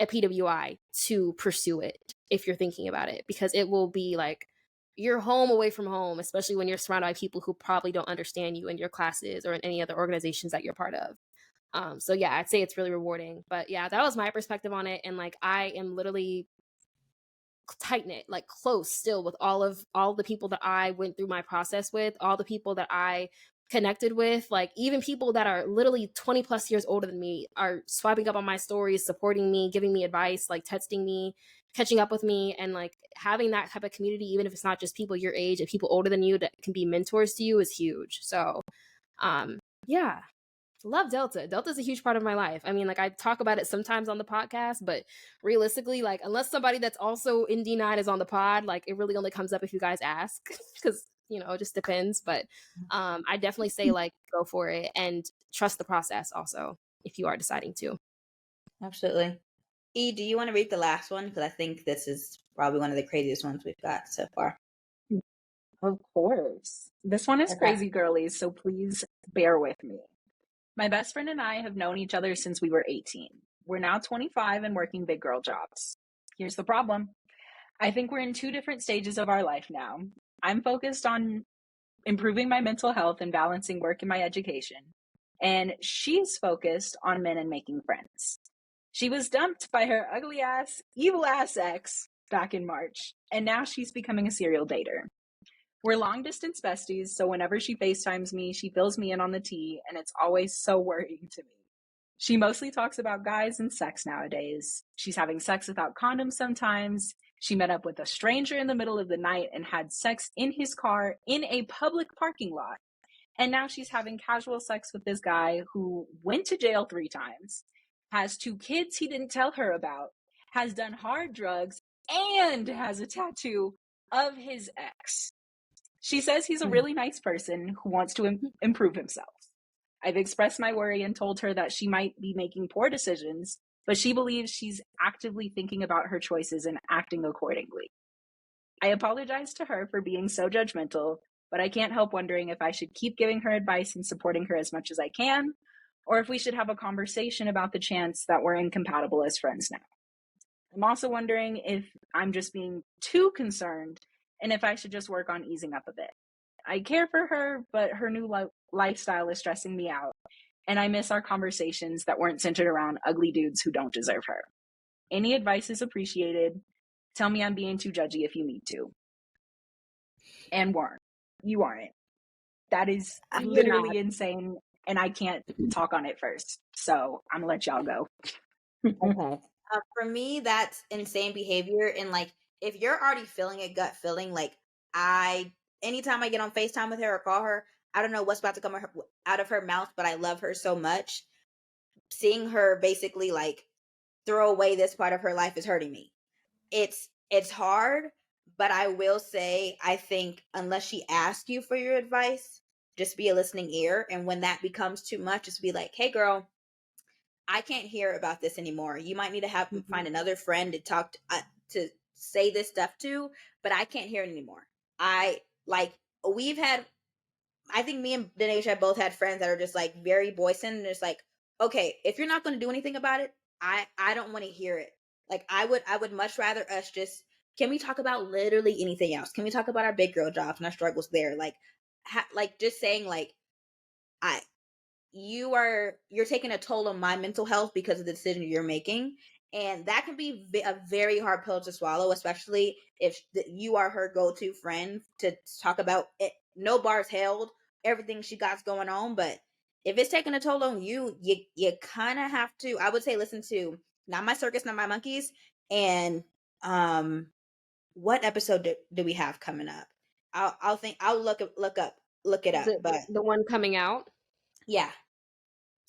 a PWI to pursue it, if you're thinking about it, because it will be like you're home away from home, especially when you're surrounded by people who probably don't understand you in your classes or in any other organizations that you're part of. So yeah, I'd say it's really rewarding. But yeah, that was my perspective on it. And like, I am literally tight knit, like close still with all the people that I went through my process with, all the people that I connected with, like even people that are literally 20 plus years older than me are swiping up on my stories, supporting me, giving me advice, like texting me, catching up with me. And like having that type of community, even if it's not just people your age and people older than you that can be mentors to you, is huge. So yeah, love Delta. Delta's a huge part of my life. I mean, like I talk about it sometimes on the podcast, but realistically, like unless somebody that's also in D9 is on the pod, like it really only comes up if you guys ask, because it just depends. But I definitely say like go for it and trust the process also if you are deciding to. Absolutely. E, do you want to read the last one? Because I think this is probably one of the craziest ones we've got so far. Of course. This one is crazy, girlies, so please bear with me. My best friend and I have known each other since we were 18. We're now 25 and working big girl jobs. Here's the problem. I think we're in two different stages of our life now. I'm focused on improving my mental health and balancing work and my education. And she's focused on men and making friends. She was dumped by her ugly ass, evil ass ex back in March, and now she's becoming a serial dater. We're long distance besties, so whenever she FaceTimes me, she fills me in on the tea, and it's always so worrying to me. She mostly talks about guys and sex nowadays. She's having sex without condoms sometimes. She met up with a stranger in the middle of the night and had sex in his car in a public parking lot. And now she's having casual sex with this guy who went to jail 3 times, has 2 kids he didn't tell her about, has done hard drugs, and has a tattoo of his ex. She says he's a really nice person who wants to improve himself. I've expressed my worry and told her that she might be making poor decisions, but she believes she's actively thinking about her choices and acting accordingly. I apologize to her for being so judgmental, but I can't help wondering if I should keep giving her advice and supporting her as much as I can, or if we should have a conversation about the chance that we're incompatible as friends now. I'm also wondering if I'm just being too concerned and if I should just work on easing up a bit. I care for her, but her new lifestyle is stressing me out, and I miss our conversations that weren't centered around ugly dudes who don't deserve her. Any advice is appreciated. Tell me I'm being too judgy if you need to. And weren't. You aren't. That is literally insane, and I can't talk on it first. So I'm going to let y'all go. Okay. For me, that's insane behavior. And like, if you're already feeling a gut feeling, like anytime I get on FaceTime with her or call her, I don't know what's about to come out of her mouth, but I love her so much. Seeing her basically like throw away this part of her life is hurting me. It's hard, but I will say, I think unless she asks you for your advice, just be a listening ear. And when that becomes too much, just be like, hey girl, I can't hear about this anymore. You might need to find another friend to talk to say this stuff to, but I can't hear it anymore. I think me and Denasia both had friends that are just like very boysen, and it's like, okay, if you're not going to do anything about it, I don't want to hear it. Like I would much rather us just, can we talk about literally anything else? Can we talk about our big girl jobs and our struggles there? Like, just saying like, you're taking a toll on my mental health because of the decision you're making. And that can be a very hard pill to swallow, especially if you are her go-to friend to talk about it. No bars held, everything she got going on. But if it's taking a toll on you, you kind of have to, I would say, listen to Not My Circus, Not My Monkeys. And what episode do we have coming up? I'll look it up. But the one coming out? Yeah.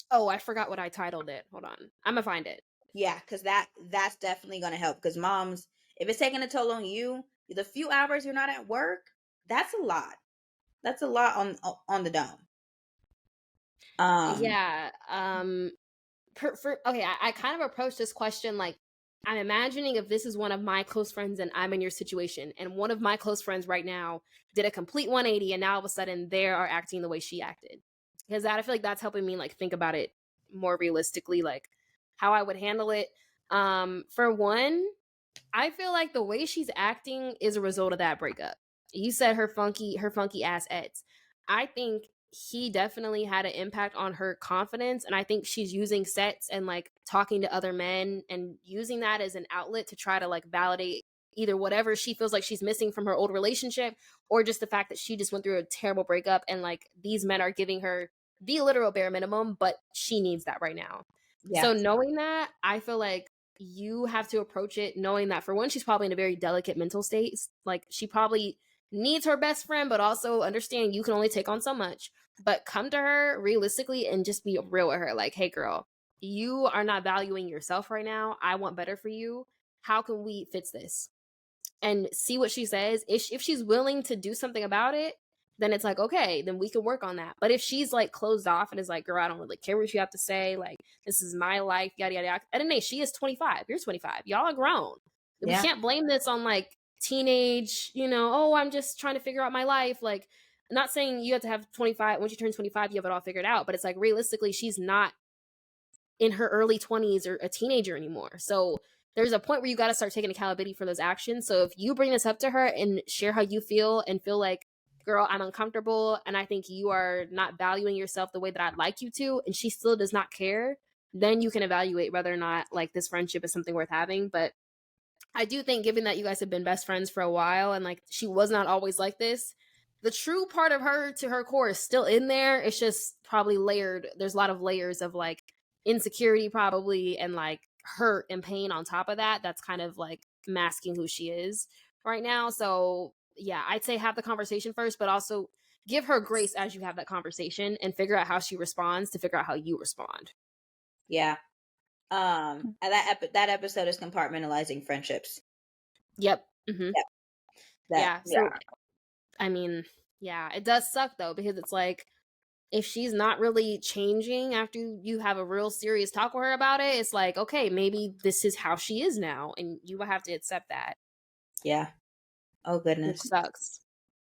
Oh, I forgot what I titled it. Hold on. I'm gonna find it. Yeah, because that's definitely gonna help. Because moms, if it's taking a toll on you, the few hours you're not at work, that's a lot. That's a lot on the dome. Yeah. Okay, I kind of approached this question like, I'm imagining if this is one of my close friends and I'm in your situation, and one of my close friends right now did a complete 180, and now all of a sudden they are acting the way she acted. Because I feel like that's helping me like think about it more realistically, like how I would handle it. For one, I feel like the way she's acting is a result of that breakup. You said her funky ass ex. I think he definitely had an impact on her confidence, and I think she's using sex and like talking to other men and using that as an outlet to try to like validate either whatever she feels like she's missing from her old relationship, or just the fact that she just went through a terrible breakup and like these men are giving her the literal bare minimum, but she needs that right now. Yeah. So knowing that, I feel like you have to approach it knowing that, for one, she's probably in a very delicate mental state. Like, she probably needs her best friend, but also understand you can only take on so much. But come to her realistically and just be real with her. Like, hey, girl, you are not valuing yourself right now. I want better for you. How can we fix this? And see what she says. If she's willing to do something about it, then it's like, okay, then we can work on that. But if she's like closed off and is like, girl, I don't really care what you have to say, like, this is my life, yada yada yada. At the day, she is 25. You're 25. Y'all are grown. Yeah. We can't blame this on like teenage, oh, I'm just trying to figure out my life. Like, I'm not saying you have to have 25. Once you turn 25, you have it all figured out. But it's like, realistically, she's not in her early 20s or a teenager anymore. So there's a point where you got to start taking accountability for those actions. So if you bring this up to her and share how you feel and feel like, girl, I'm uncomfortable and I think you are not valuing yourself the way that I'd like you to, and she still does not care, then you can evaluate whether or not like this friendship is something worth having. But I do think, given that you guys have been best friends for a while and like she was not always like this, the true part of her to her core is still in there. It's just probably layered. There's a lot of layers of like insecurity probably and like hurt and pain on top of that. That's kind of like masking who she is right now. So yeah, I'd say have the conversation first, but also give her grace as you have that conversation and figure out how she responds to figure out how you respond. Yeah. And that episode is compartmentalizing friendships. Yep. Mm-hmm. Yep. So, I mean, yeah, it does suck though, because it's like, if she's not really changing after you have a real serious talk with her about it, it's like, okay, maybe this is how she is now, and you will have to accept that. Yeah. Oh goodness. It sucks.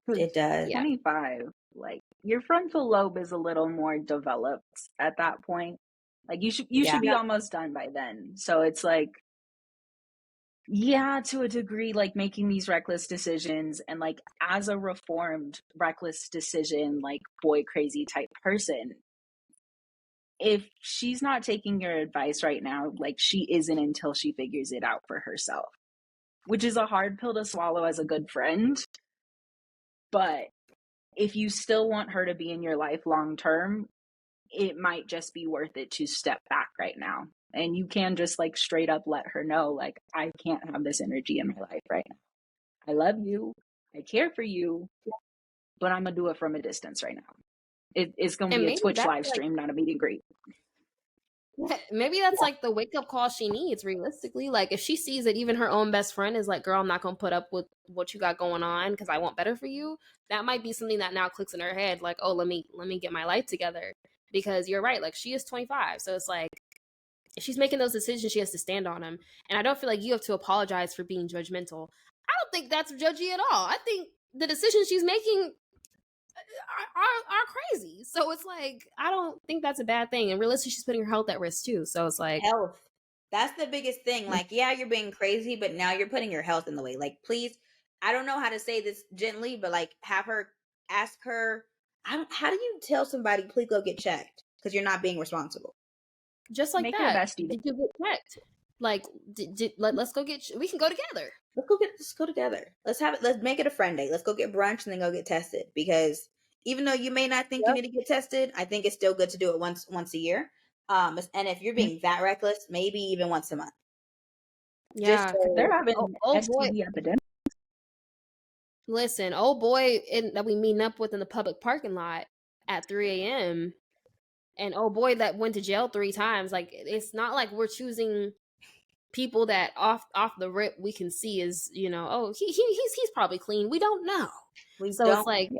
It does. 25. Like, your frontal lobe is a little more developed at that point. Like, you should be almost done by then. So it's like, yeah, to a degree, like making these reckless decisions, and like as a reformed reckless decision, like boy crazy type person, if she's not taking your advice right now, like she isn't until she figures it out for herself, which is a hard pill to swallow as a good friend. But if you still want her to be in your life long term, it might just be worth it to step back right now. And you can just like straight up let her know, like, I can't have this energy in my life right now. I love you. I care for you. But I'm going to do it from a distance right now. It's going to be a Twitch live stream, not a meet and greet. Maybe that's like the wake up call she needs, realistically. Like, if she sees that even her own best friend is like, girl, I'm not going to put up with what you got going on because I want better for you. That might be something that now clicks in her head. Like, oh, let me get my life together. Because you're right. Like, she is 25. So it's like, if she's making those decisions, she has to stand on them. And I don't feel like you have to apologize for being judgmental. I don't think that's judgy at all. I think the decisions she's making are crazy. So it's like, I don't think that's a bad thing. And realistically, she's putting her health at risk too. So it's like, health. That's the biggest thing. Like, yeah, you're being crazy, but now you're putting your health in the way. Like, please, I don't know how to say this gently, but like, ask her, how do you tell somebody, please go get checked? Because you're not being responsible. Just like Make that. Your bestie. Did you get checked? Like, let's go get. We can go together. Let's go together. Let's make it a friend date. Let's go get brunch and then go get tested. Because even though you may not think you need to get tested, I think it's still good to do it once a year. And if you're being that reckless, maybe even once a month. Yeah, they're having STD epidemic. Listen, old boy that we meeting up with in the public parking lot at 3 a.m. and old boy that went to jail 3 times. Like, it's not like we're choosing people that off the rip we can see is, oh, he's probably clean. We don't know. It's like,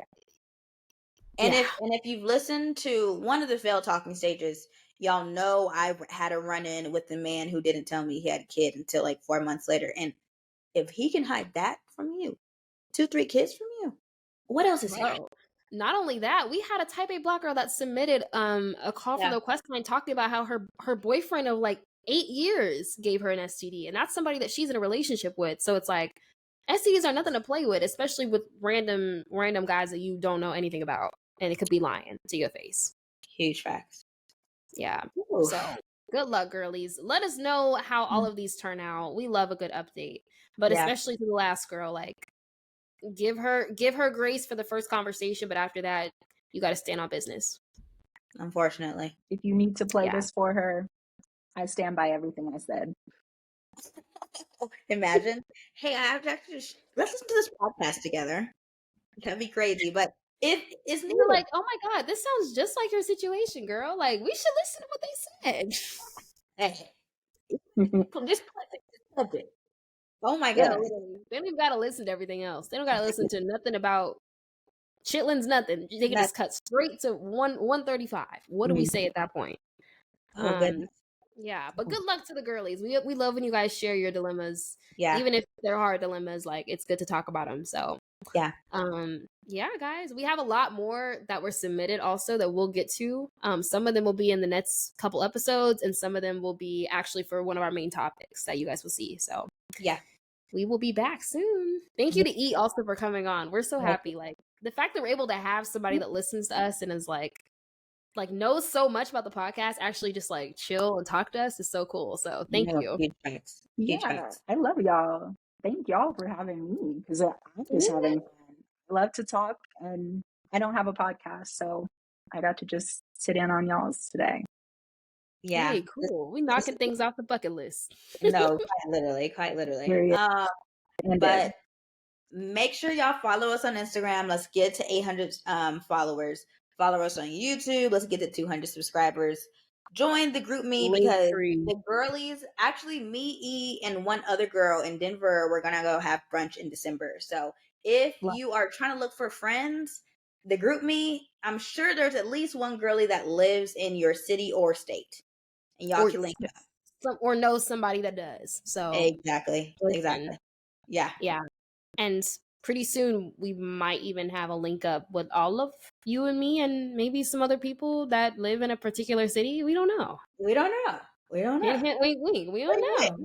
and if you've listened to one of the failed talking stages, y'all know I had a run-in with the man who didn't tell me he had a kid until like 4 months later. And if he can hide that from you, 2-3 kids from you, what else is here? Not only that, we had a type A Black girl that submitted a call from the Quest line talking about how her boyfriend of like 8 years gave her an STD, and that's somebody that she's in a relationship with. So it's like, STDs are nothing to play with, especially with random guys that you don't know anything about, and it could be lying to your face. Huge facts. Yeah. Ooh. So Good luck, girlies. Let us know how all of these turn out. We love a good update, but especially to the last girl, like give her grace for the first conversation, but after that, you got to stand on business. Unfortunately, if you need to play this for her, I stand by everything I said. Imagine, hey, I have to actually let's listen to this podcast together. That'd be crazy, but if it's you're like, oh my god, this sounds just like your situation, girl. Like we should listen to what they said. Hey, just clip it. Oh my god, they don't even gotta listen to everything else. They don't gotta listen to nothing about chitlins, nothing. They can just cut straight to 135. What do we say at that point? Oh goodness. Yeah, but good luck to the girlies. We love when you guys share your dilemmas. Yeah, even if they're hard dilemmas, like it's good to talk about them. So yeah, yeah, guys, we have a lot more that were submitted also that we'll get to. Some of them will be in the next couple episodes, and some of them will be actually for one of our main topics that you guys will see. So yeah, we will be back soon. Thank you to E also for coming on. We're so happy. Like the fact that we're able to have somebody that listens to us and is like knows so much about the podcast, actually just like chill and talk to us is so cool. So thank you. Huge thanks. I love y'all. Thank y'all for having me because I'm just having fun. I love to talk, and I don't have a podcast, so I got to just sit in on y'all's today. Yeah, hey, cool. We knocking things off the bucket list. No, quite literally. But make sure y'all follow us on Instagram. Let's get to 800 followers. Follow us on YouTube. Let's get to 200 subscribers. Join the group me because the girlies, actually me, E, and one other girl in Denver, we're gonna go have brunch in December. So if you are trying to look for friends, the group me, I'm sure there's at least one girly that lives in your city or state, and y'all can link up. Or know somebody that does. So exactly. Yeah. And pretty soon we might even have a link up with all of you and me and maybe some other people that live in a particular city. We don't know. Hint, hint, wink, wink. We don't know.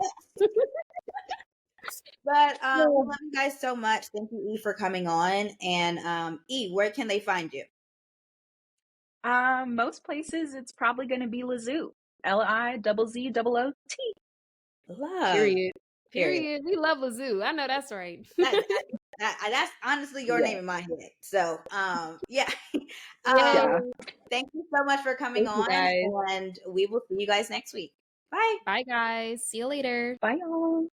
But we love you guys so much. Thank you, E, for coming on. And E, where can they find you? Most places it's probably going to be Lizoot. LIZZOOT. Love. Period. We love Lizoot. I know that's right. That's honestly your name in my head. So yeah. Thank you so much for coming on, and we will see you guys next week. Bye. Bye, guys. See you later. Bye, y'all.